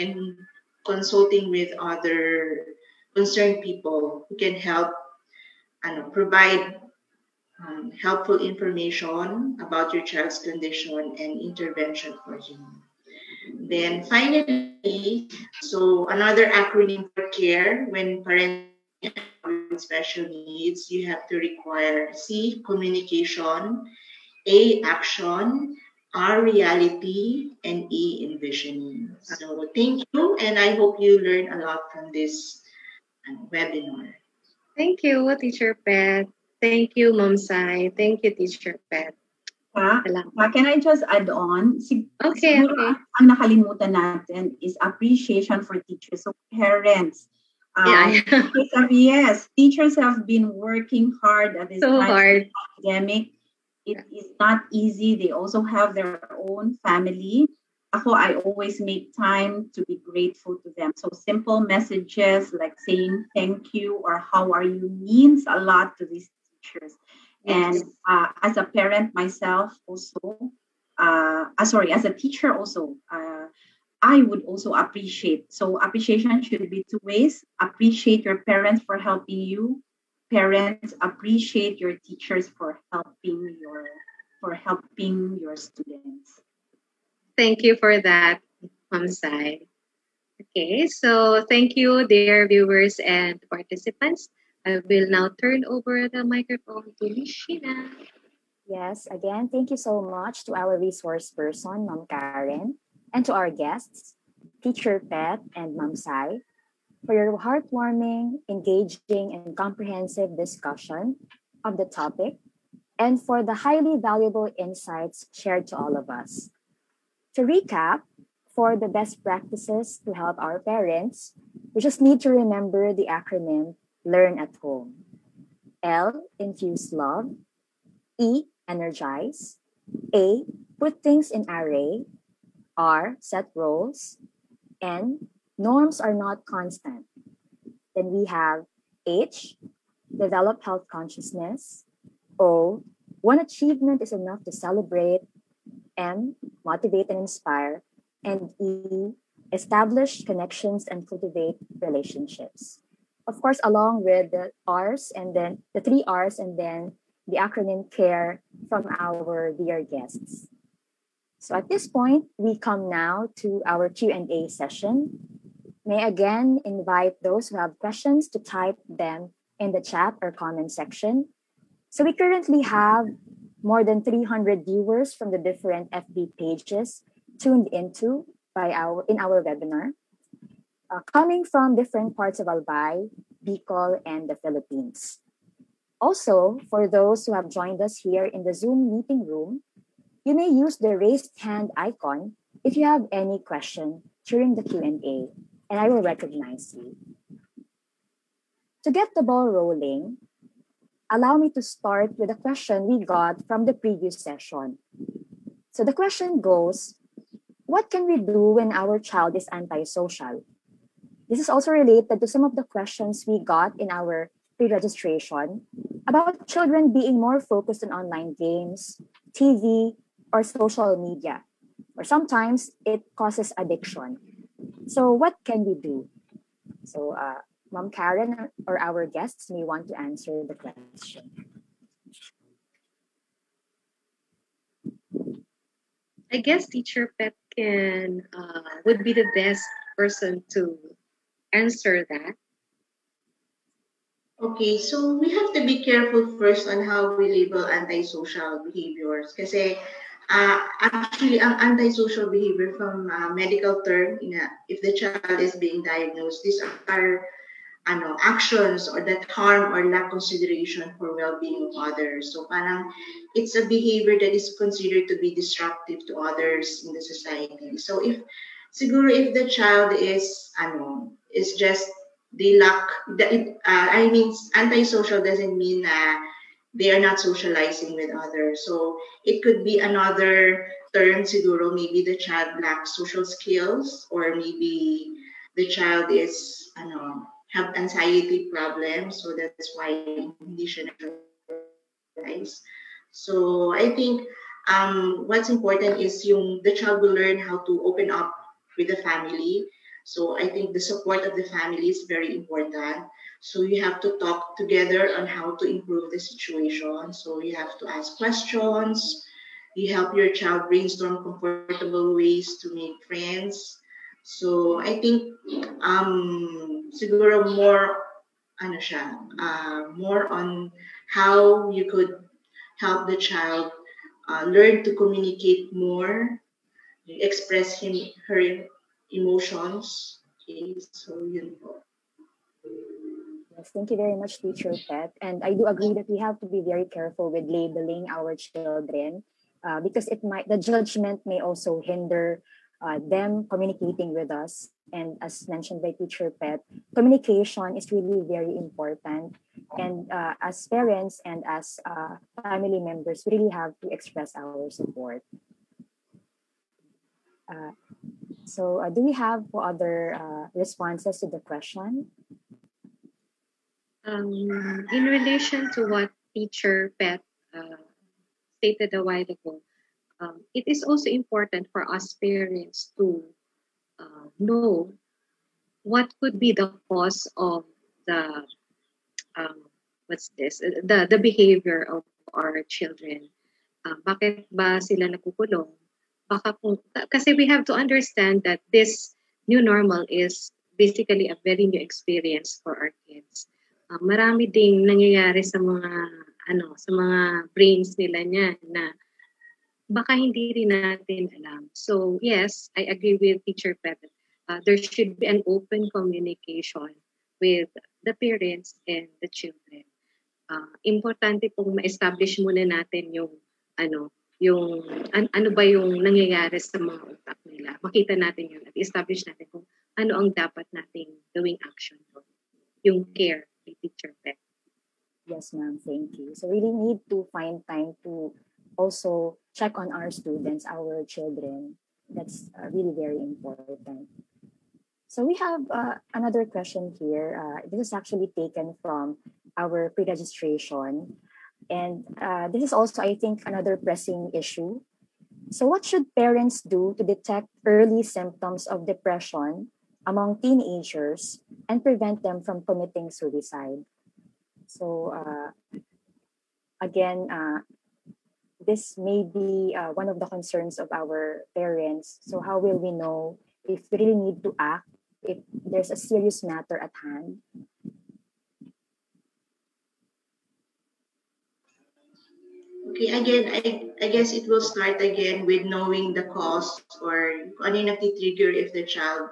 with other concerned people who can help and provide helpful information about your child's condition and intervention for him. Then finally, so another acronym for care when parents with special needs, you have to require C, communication, A, action, R, reality, and E, envisioning. So thank you, and I hope you learn a lot from this webinar. Thank you, Teacher Pet. Thank you, Mom Sai. Thank you, Teacher Pet. Can I just add on? Okay. Ang nakalimutan natin is appreciation for teachers. So parents, yes, teachers have been working hard at this time. Pandemic. It is not easy. They also have their own family. I always make time to be grateful to them. So simple messages like saying thank you or how are you means a lot to these teachers. Yes. And as a parent myself also, as a teacher also, I would also appreciate. So appreciation should be two ways. Appreciate your parents for helping you. Parents, appreciate your teachers for helping your students. Thank you for that, Ma'am Sai. Okay, so thank you, dear viewers and participants. I will now turn over the microphone to Ms. Sheena. Yes, again, thank you so much to our resource person, Ma'am Karen, and to our guests, Teacher Pet and Ma'am Sai, for your heartwarming, engaging, and comprehensive discussion of the topic, and for the highly valuable insights shared to all of us. To recap, for the best practices to help our parents, we just need to remember the acronym Learn at Home. L, infuse love. E, energize. A, put things in array. R, set roles. N, norms are not constant. Then we have H, develop health consciousness. O, one achievement is enough to celebrate. M, motivate and inspire. And E, establish connections and cultivate relationships. Of course, along with the R's and then the 3 R's and then the acronym CARE from our dear guests. So at this point, we come now to our Q&A session. May I again invite those who have questions to type them in the chat or comment section. So we currently have more than 300 viewers from the different FB pages tuned into in our webinar, coming from different parts of Albay, Bicol, and the Philippines. Also, for those who have joined us here in the Zoom meeting room, you may use the raised hand icon if you have any question during the Q&A, and I will recognize you. To get the ball rolling, allow me to start with a question we got from the previous session. So the question goes, what can we do when our child is antisocial? This is also related to some of the questions we got in our pre-registration about children being more focused on online games, TV, or social media. Or sometimes it causes addiction. So what can we do? So Mom Karen or our guests may want to answer the question. I guess Teacher Pet would be the best person to answer that. Okay, so we have to be careful first on how we label antisocial behaviors. Kasi actually, ang antisocial behavior from medical term, if the child is being diagnosed, these are actions or that harm or lack consideration for well-being of others. So parang it's a behavior that is considered to be disruptive to others in the society. So if the child is just they lack antisocial doesn't mean they are not socializing with others. So it could be another term siguro, maybe the child lacks social skills, or maybe the child is have anxiety problems, so that's why hindi siya socialize. So I think what's important is the child will learn how to open up with the family. So I think the support of the family is very important. So you have to talk together on how to improve the situation. So you have to ask questions. You help your child brainstorm comfortable ways to make friends. So I think siguro more more on how you could help the child learn to communicate more, express her emotions. Okay, so yun po. Yes, thank you very much, Teacher Pet. And I do agree that we have to be very careful with labeling our children because the judgment may also hinder them communicating with us. And as mentioned by Teacher Pet, communication is really very important. And as parents and as family members, we really have to express our support. So do we have other responses to the question? In relation to what Teacher Pet stated a while ago, it is also important for us parents to know what could be the cause of the the behavior of our children. Bakit ba sila nagkukulong? Kasi we have to understand that this new normal is basically a very new experience for our kids. Marami ding nangyayari sa mga brains nila niya na baka hindi rin natin alam. So yes, I agree with Teacher Pet. There should be an open communication with the parents and the children. Importante pong ma-establish muna natin yung ano ba yung nangyayari sa mga utak nila. Makita natin yun at establish natin kung ano ang dapat nating gawing action doon. Yung care by Teacher Pet. Yes, ma'am. Thank you. So we really need to find time to also check on our students, our children. That's really very important. So we have another question here. This is actually taken from our pre-registration. And this is also, I think, another pressing issue. So what should parents do to detect early symptoms of depression among teenagers and prevent them from committing suicide? So again, this may be one of the concerns of our parents. So how will we know if we really need to act, if there's a serious matter at hand? Okay, again, I guess it will start again with knowing the cause or ano yung nagtitrigger if the child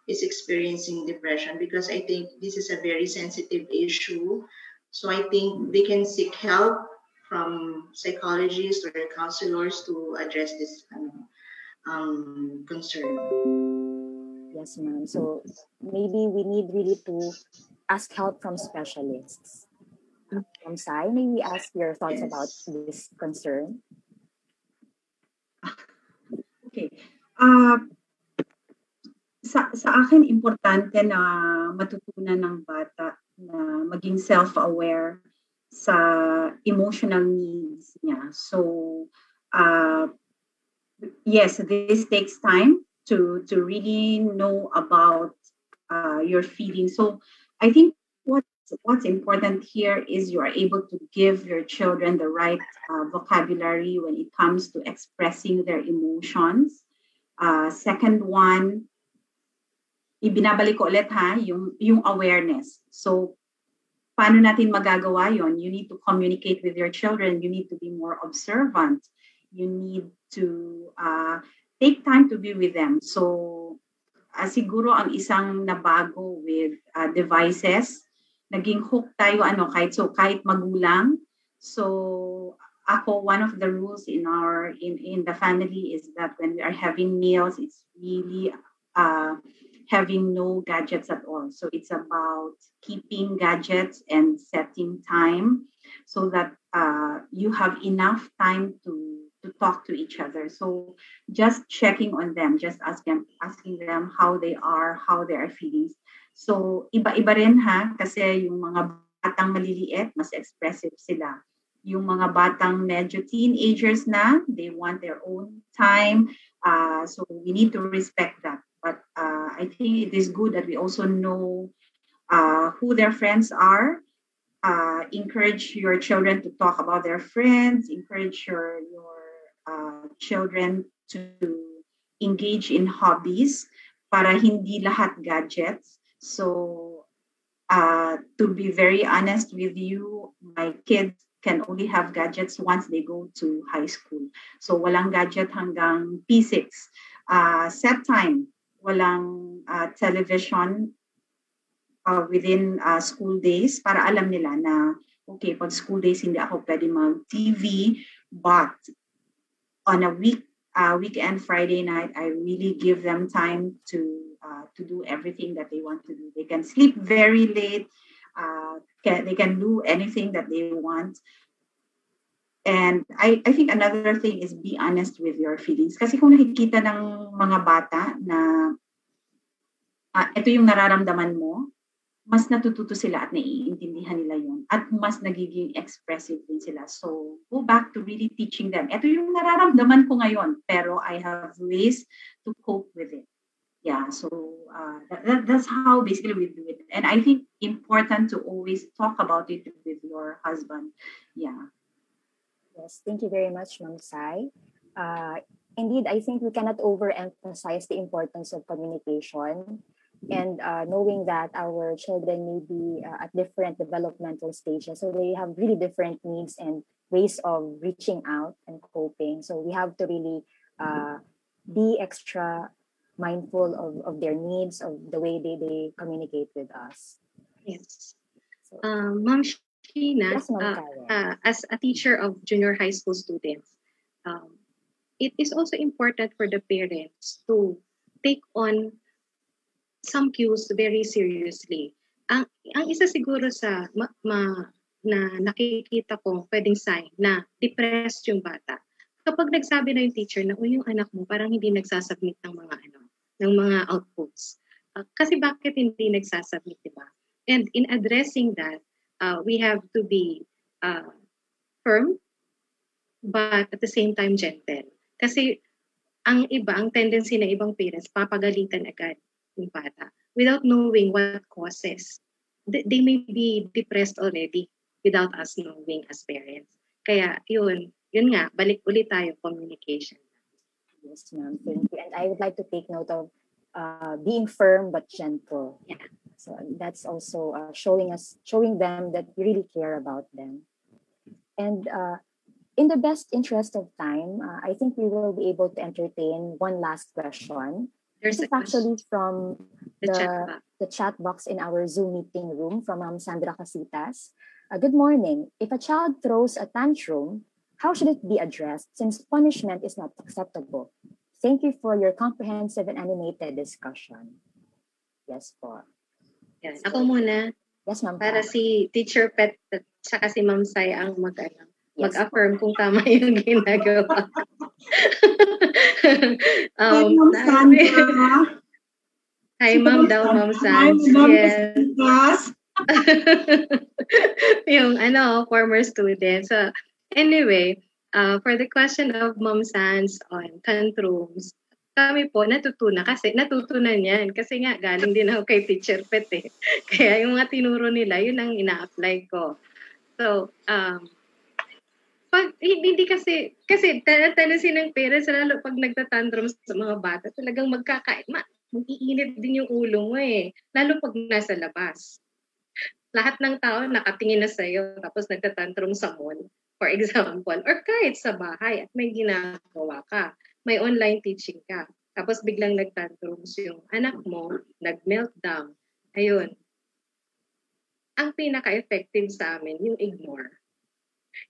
is experiencing depression, because I think this is a very sensitive issue. So I think they can seek help from psychologists or counselors to address this concern. Yes, ma'am. So maybe we need really to ask help from specialists. Sai, may we ask your thoughts about this concern? Okay. Sa akin, importante na matutunan ng bata na maging self-aware sa emotional needs niya. So, yes, this takes time to really know about your feelings. So I think what's important here is you are able to give your children the right vocabulary when it comes to expressing their emotions. Second one, ibinabalik ko ulit yung awareness. So paano natin magagawa yon? You need to communicate with your children. You need to be more observant. You need to take time to be with them. So siguro ang isang nabago with devices, naging hook tayo kahit magulang. So ako, one of the rules in the family is that when we are having meals, it's really having no gadgets at all. So it's about keeping gadgets and setting time so that you have enough time to talk to each other. So just checking on them, just asking them how they are feeling. So iba-iba rin kasi yung mga batang maliliit, mas expressive sila. Yung mga batang medyo teenagers na, they want their own time. So we need to respect that. But I think it is good that we also know who their friends are. Encourage your children to talk about their friends. Encourage your children to engage in hobbies para hindi lahat gadgets. So to be very honest with you, my kids can only have gadgets once they go to high school. So walang gadget hanggang P6. Set time. Walang television within school days para alam nila na, okay, pag school days hindi ako pwede mag-TV, but on a weekend, Friday night, I really give them time to do everything that they want to do. They can sleep very late. They can do anything that they want. And I think another thing is be honest with your feelings. Kasi kung nakikita ng mga bata na ito yung nararamdaman mo, mas natututo sila at naiintindihan nila yun. At mas nagiging expressive din sila. So go back to really teaching them. Ito yung nararamdaman ko ngayon, pero I have ways to cope with it. Yeah, so that's how basically we do it. And I think important to always talk about it with your husband. Yeah. Yes, thank you very much, Ma'am Sai. Indeed, I think we cannot overemphasize the importance of communication and knowing that our children may be at different developmental stages. So they have really different needs and ways of reaching out and coping. So we have to really be extra mindful of their needs, of the way they communicate with us. Yes. So, Ma'am Sheena, yes, Ma'am as a teacher of junior high school students, it is also important for the parents to take on some cues very seriously. Ang isa siguro sa na nakikita kong pwedeng sign na depressed yung bata, kapag nagsabi na yung teacher na yung anak mo parang hindi nagsasubmit ng mga outputs. Kasi bakit hindi nagsasubmit, diba? And in addressing that, we have to be firm, but at the same time gentle. Kasi ang tendency ng ibang parents, papagalitan agad yung bata without knowing what causes. They may be depressed already without us knowing as parents. Kaya yun nga, balik ulit tayo, communication. Yes, ma'am. Thank you. And I would like to take note of being firm but gentle. Yeah. So that's also showing them that we really care about them. And in the best interest of time, I think we will be able to entertain one last question. There's this is actually from the chat box in our Zoom meeting room from Sandra Casitas. Good morning. If a child throws a tantrum, how should it be addressed since punishment is not acceptable? Thank you for your comprehensive and animated discussion. Yes po. Yan. Ako muna. Yes, ma'am. Para si Teacher Pet at saka si Ma'am Sai ang mag-affirm kung tama yung ginagawa. Hi, Ma'am daw, Ma'am Sans. Yes. yung former student. So, anyway, For the question of Mom Sans on tantrums, kami po natutunan yan. Kasi nga, galing din ako kay Teacher Pet eh. Kaya yung mga tinuro nila, yun ang ina-apply ko. So, hindi kasi tansin ng parents, lalo pag nagtatantrums sa mga bata, talagang mag-iinit din yung ulo mo eh. Lalo pag nasa labas. Lahat ng tao nakatingin na sa'yo, tapos nagtatantrum sa mall, for example, or kahit sa bahay at may ginagawa ka. May online teaching ka. Tapos biglang nagtantrums yung anak mo, nag-meltdown. Ayun. Ang pinaka-effective sa amin, yung ignore.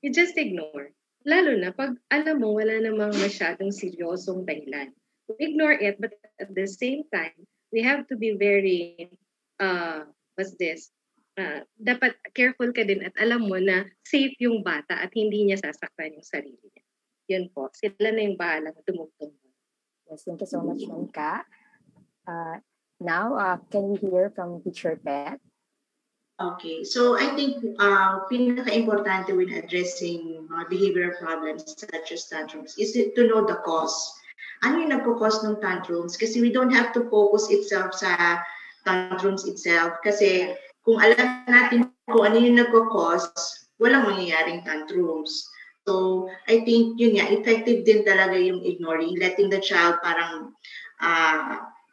You just ignore. Lalo na pag alam mo wala namang masyadong seryosong dahilan. Ignore it, but at the same time, we have to be very, dapat careful ka din at alam mo na safe yung bata at hindi niya sasaktan yung sarili niya. Yun po. Sila na yung bahalang tumugtong. Yes, thank you so much, Monica. Now, can we hear from Teacher Pet? Okay, so I think pinaka-importante when addressing behavioral problems such as tantrums is to know the cause. Ano yung nagpo-cause ng tantrums? Kasi we don't have to focus itself sa tantrums itself. Kasi kung alam natin kung ano yung nagpo-cause, walang mangyayaring tantrums. So I think yun nga, effective din talaga yung ignoring, letting the child parang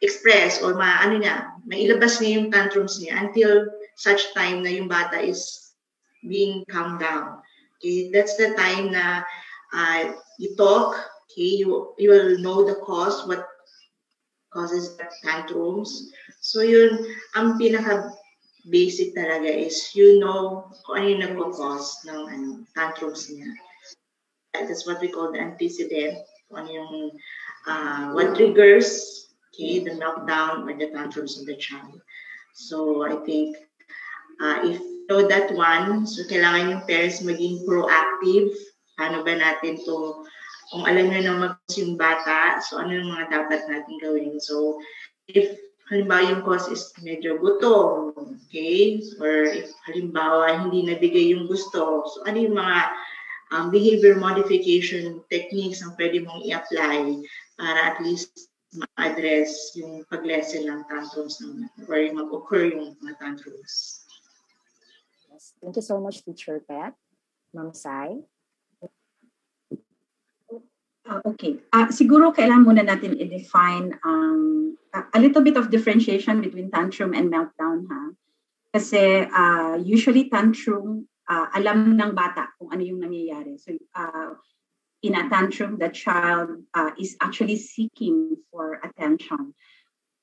express or mailabas niya yung tantrums niya until such time na yung bata is being calmed down. Okay, that's the time na you talk. Okay, you will know the cause, what causes tantrums. So yun, ang pinaka-basic talaga is you know kung ano yung nagpo-cause ng tantrums niya. That's what we call the antecedent. Kung ano yung what triggers the meltdown or the tantrums of the child. So I think if you know that one, so kailangan yung parents maging proactive. Paano ba natin to, kung alam nyo na yung bata, so ano yung mga dapat natin gawin. So if halimbawa yung cause is medyo gutom, okay, or if halimbawa hindi nabigay yung gusto, so ano yung mga behavior modification techniques ang pwede mong i-apply para at least ma-address yung pag-lessen ng tantrums or yung mag-occur yung mga tantrums. Yes. Thank you so much, Teacher Pet. Ma'am Sai? Okay. Siguro kailangan muna natin i-define a little bit of differentiation between tantrum and meltdown. Kasi usually tantrum, alam ng bata kung ano yung nangyayari. So in a tantrum, the child is actually seeking for attention.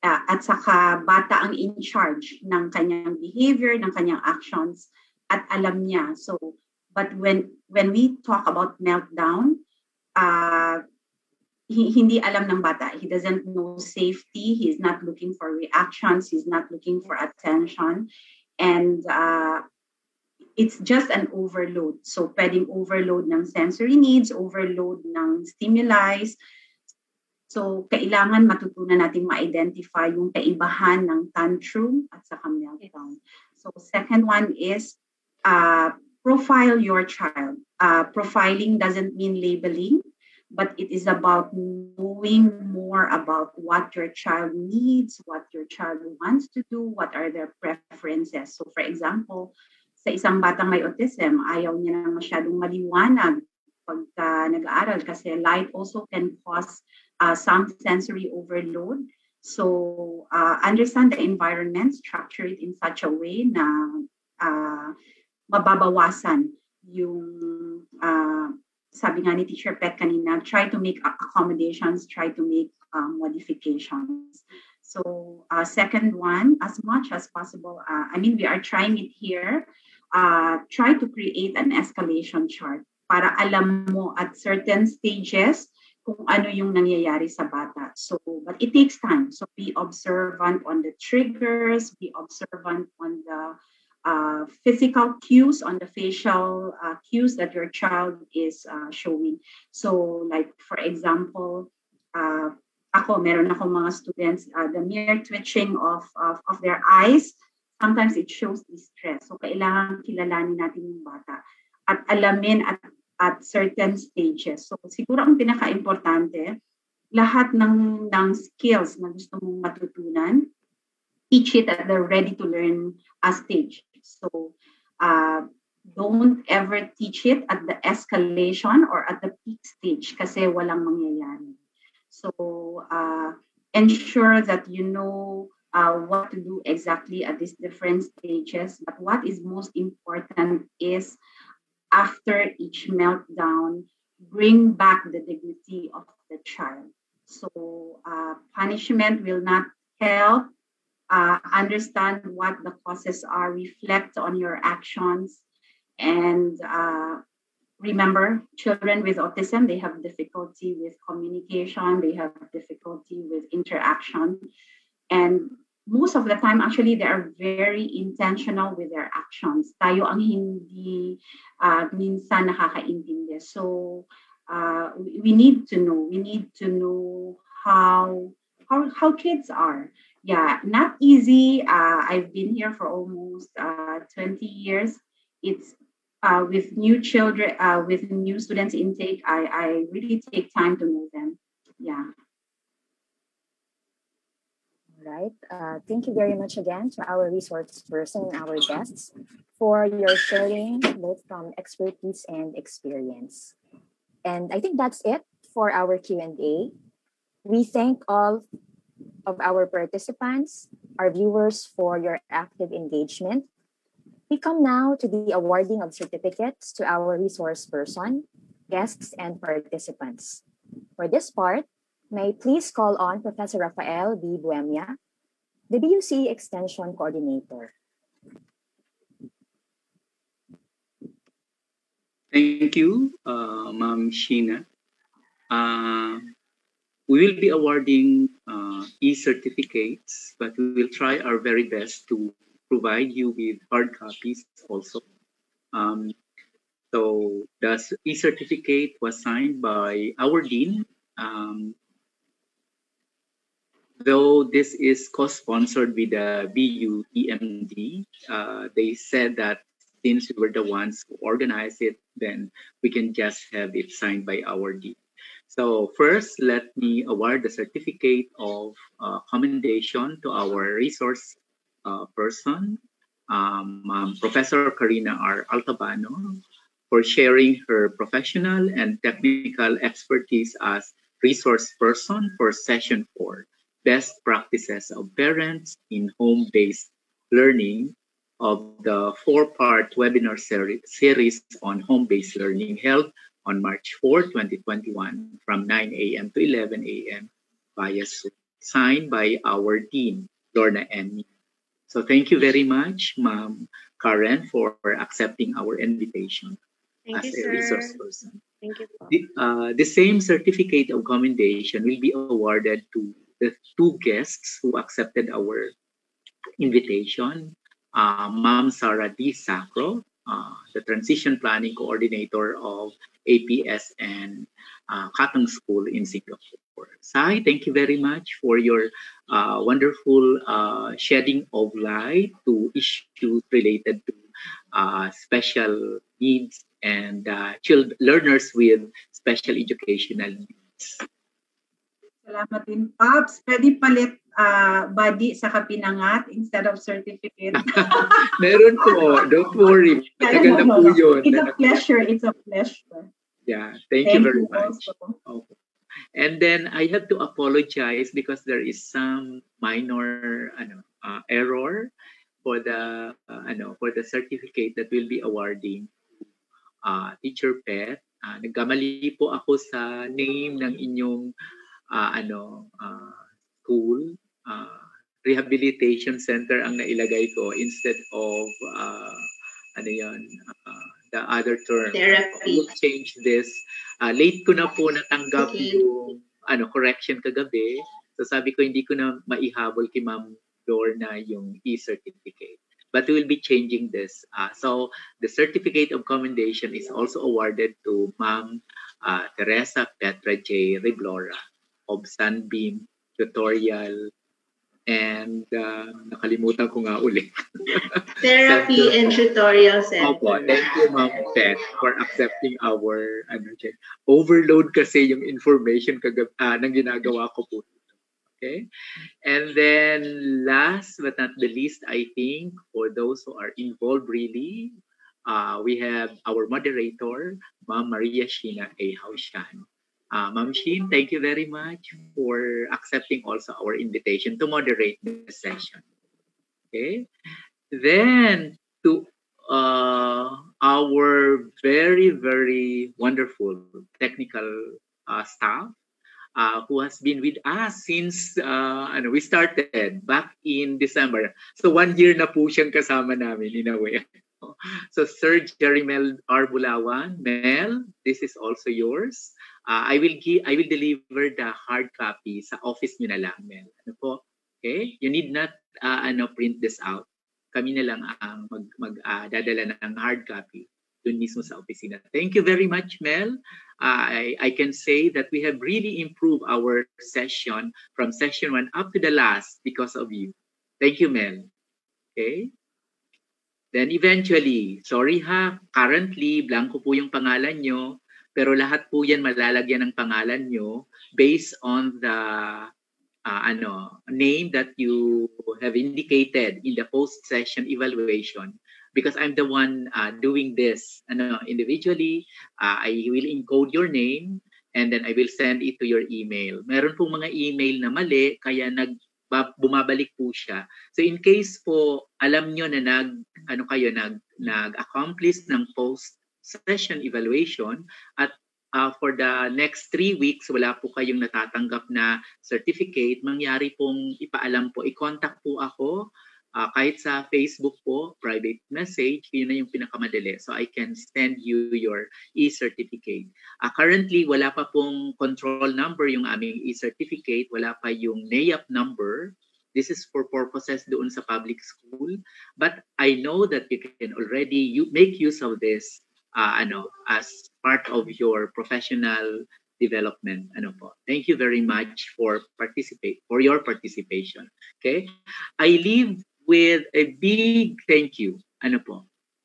At saka bata ang in charge ng kanyang behavior, ng kanyang actions, at alam niya. So, but when we talk about meltdown, hindi alam ng bata. He doesn't know safety. He's not looking for reactions. He's not looking for attention. And it's just an overload. So pwedeng overload ng sensory needs, overload ng stimuli. So kailangan matutunan natin ma-identify yung kaibahan ng tantrum at saka meltdown. So second one is profile your child. Profiling doesn't mean labeling, but it is about knowing more about what your child needs, what your child wants to do, what are their preferences. So for example, sa isang batang may autism, ayaw niya na masyadong maliwanag pagka nag-aaral kasi light also can cause some sensory overload. So understand the environment, structure it in such a way na mababawasan yung sabi nga ni Teacher Pet kanina, try to make accommodations, try to make modifications. So second one, as much as possible, we are trying it here, try to create an escalation chart para alam mo at certain stages kung ano yung nangyayari sa bata. So, but it takes time. So be observant on the triggers, be observant on the physical cues, on the facial cues that your child is showing. So like, for example, meron ako mga students, the mere twitching of their eyes, sometimes it shows distress. So kailangan kilalanin natin yung bata at alamin at at certain stages. So siguro ang pinaka-importante, lahat ng skills na gusto mong matutunan, teach it at the ready-to-learn stage. So don't ever teach it at the escalation or at the peak stage kasi walang mangyayari. So ensure that you know what to do exactly at these different stages. But what is most important is after each meltdown, bring back the dignity of the child. So punishment will not help. Understand what the causes are, reflect on your actions, and remember, children with autism, they have difficulty with communication, they have difficulty with interaction, and most of the time, actually, they are very intentional with their actions. Tayo ang hindi minsan nakakaintindi. So we need to know how kids are. Yeah, not easy. I've been here for almost 20 years. It's with new children, with new students intake, I really take time to know them. Yeah. Right. Thank you very much again to our resource person and our guests for your sharing both from expertise and experience. And I think that's it for our Q&A. We thank all of our participants, our viewers for your active engagement. We come now to the awarding of certificates to our resource person, guests, and participants. For this part, may I please call on Professor Rafael B. Buemia, the BUC Extension Coordinator. Thank you, Ma'am Sheena. We will be awarding e-certificates, but we will try our very best to provide you with hard copies also. So the e-certificate was signed by our Dean. Though this is co-sponsored with the BUEMD, they said that since we were the ones who organized it, then we can just have it signed by our Dean. So first, let me award the certificate of commendation to our resource person, Professor Karina R. Altabano, for sharing her professional and technical expertise as resource person for Session 4, Best Practices of Parents in Home-Based Learning of the 4-part webinar series on home-based learning held on March 4, 2021 from 9 a.m. to 11 a.m. via Zoom, signed by our Dean, Lorna N. So thank you very much, Ma'am Karen, for accepting our invitation Thank as you, a resource sir. person. Thank you. The same certificate of commendation will be awarded to the 2 guests who accepted our invitation, Ma'am Sarah D. Sacro, the Transition Planning Coordinator of APS and Katong School in Singapore. Sai, thank you very much for your wonderful shedding of light to issues related to special needs and learners with special educational needs. Salamat din, Pops. Pwede palit body sa kapinangat instead of certificate. Meron po. Don't worry. Matagal na po yun. It's a pleasure. It's a pleasure. Yeah. Thank you very much. Also. Okay. And then I have to apologize because there is some minor error for the certificate that we'll be awarding Teacher Pet. Nagkamali po ako sa name ng inyong school. Rehabilitation Center ang nailagay ko instead of the other term. Therapy. We'll change this. Late ko na po natanggap yung correction kagabi. So sabi ko hindi ko na maihabol kay Ma'am Lorna yung e-certificate. But we will be changing this. So the certificate of commendation is also awarded to Ma'am Teresa Petra J. Reblora of Sunbeam Tutorial And nakalimutan ko nga ulit. Therapy and Tutorial Center. Opo, thank you, Ma'am Beth, for accepting our overload kasi yung information nang ginagawa ko po. Okay? And then last but not the least, I think, for those who are involved really, we have our moderator, Ma'am Maria Sheena A. Haushan. Ma'am Sheen, thank you very much for accepting also our invitation to moderate the session. Okay? Then, to our very, very wonderful technical staff who has been with us since we started back in December. So 1 year na po siyang kasama namin in a way. So Sir Jerry Mel R. Bulawan, Mel, this is also yours. I will deliver the hard copy sa office niyo na lang, Mel. Ano po? Okay? You need not print this out. Kami na lang ang dadala ng hard copy dun mismo sa opisina. Thank you very much, Mel. I can say that we have really improved our session from session 1 up to the last because of you. Thank you, Mel. Okay? Then eventually, sorry ha, currently, blanco po yung pangalan nyo, pero lahat po yan malalagyan ng pangalan nyo based on the name that you have indicated in the post-session evaluation. Because I'm the one doing this individually, I will encode your name and then I will send it to your email. Meron pong mga email na mali, kaya bumabalik po siya. So in case po alam nyo na nag-accomplish ng post-session evaluation at for the next 3 weeks wala po kayong natatanggap na certificate, mangyari pong ipaalam po, i-contact po ako kahit sa Facebook po, private message, yun na yung pinakamadali. So I can send you your e-certificate. Currently, wala pa pong control number yung aming e-certificate, wala pa yung NAIAP number. This is for purposes doon sa public school. But I know that you can already make use of this as part of your professional development. Thank you very much for your participation. Okay? I leave with a big thank you.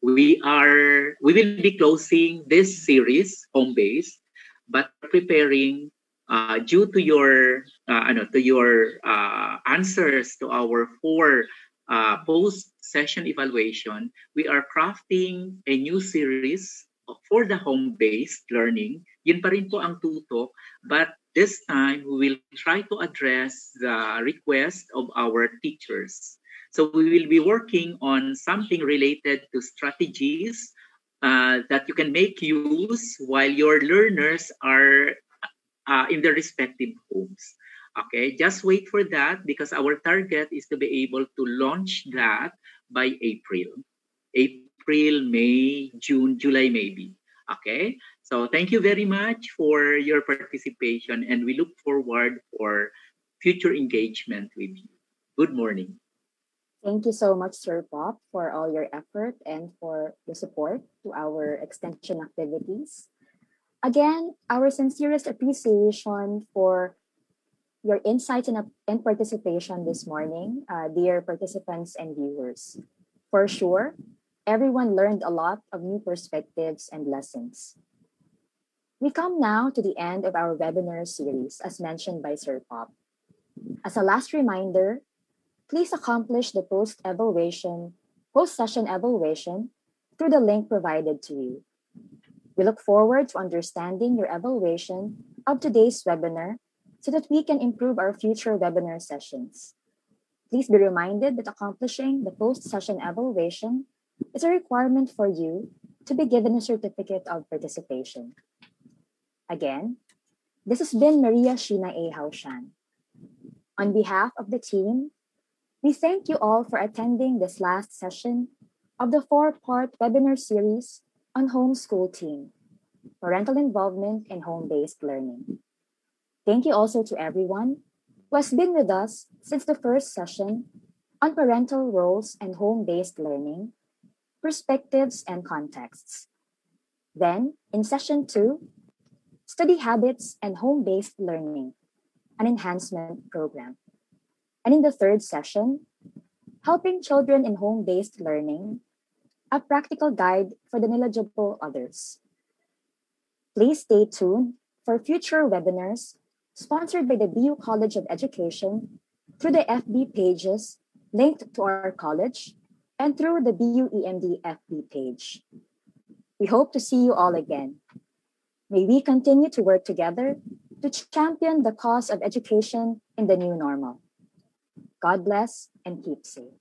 We will be closing this series, Home Base, but preparing due to your answers to our 4 post-session evaluation. We are crafting a new series for the home-based learning. Yun pa rin po ang tutok, but this time we will try to address the request of our teachers. So we will be working on something related to strategies that you can make use while your learners are in their respective homes. Okay, just wait for that because our target is to be able to launch that by April, May, June, July maybe. Okay, so thank you very much for your participation and we look forward for future engagement with you. Good morning. Thank you so much, Sir Pop, for all your effort and for the support to our extension activities. Again, our sincerest appreciation for your insights and participation this morning, dear participants and viewers. For sure, everyone learned a lot of new perspectives and lessons. We come now to the end of our webinar series, as mentioned by Sir Pop. As a last reminder, please accomplish the post-session evaluation through the link provided to you. We look forward to understanding your evaluation of today's webinar so that we can improve our future webinar sessions. Please be reminded that accomplishing the post-session evaluation is a requirement for you to be given a certificate of participation. Again, this has been Maria Sheena A. Haushan. On behalf of the team, we thank you all for attending this last session of the 4-part webinar series on homeschool team, parental involvement in home-based learning. Thank you also to everyone who has been with us since the first session on parental roles and home-based learning, perspectives and contexts. Then, in session 2, study habits and home-based learning, an enhancement program. And in the third session, Helping Children in Home-Based Learning, a practical guide for the knowledgeable others. Please stay tuned for future webinars sponsored by the BU College of Education through the FB pages linked to our college and through the BU EMD FB page. We hope to see you all again. May we continue to work together to champion the cause of education in the new normal. God bless and keep safe.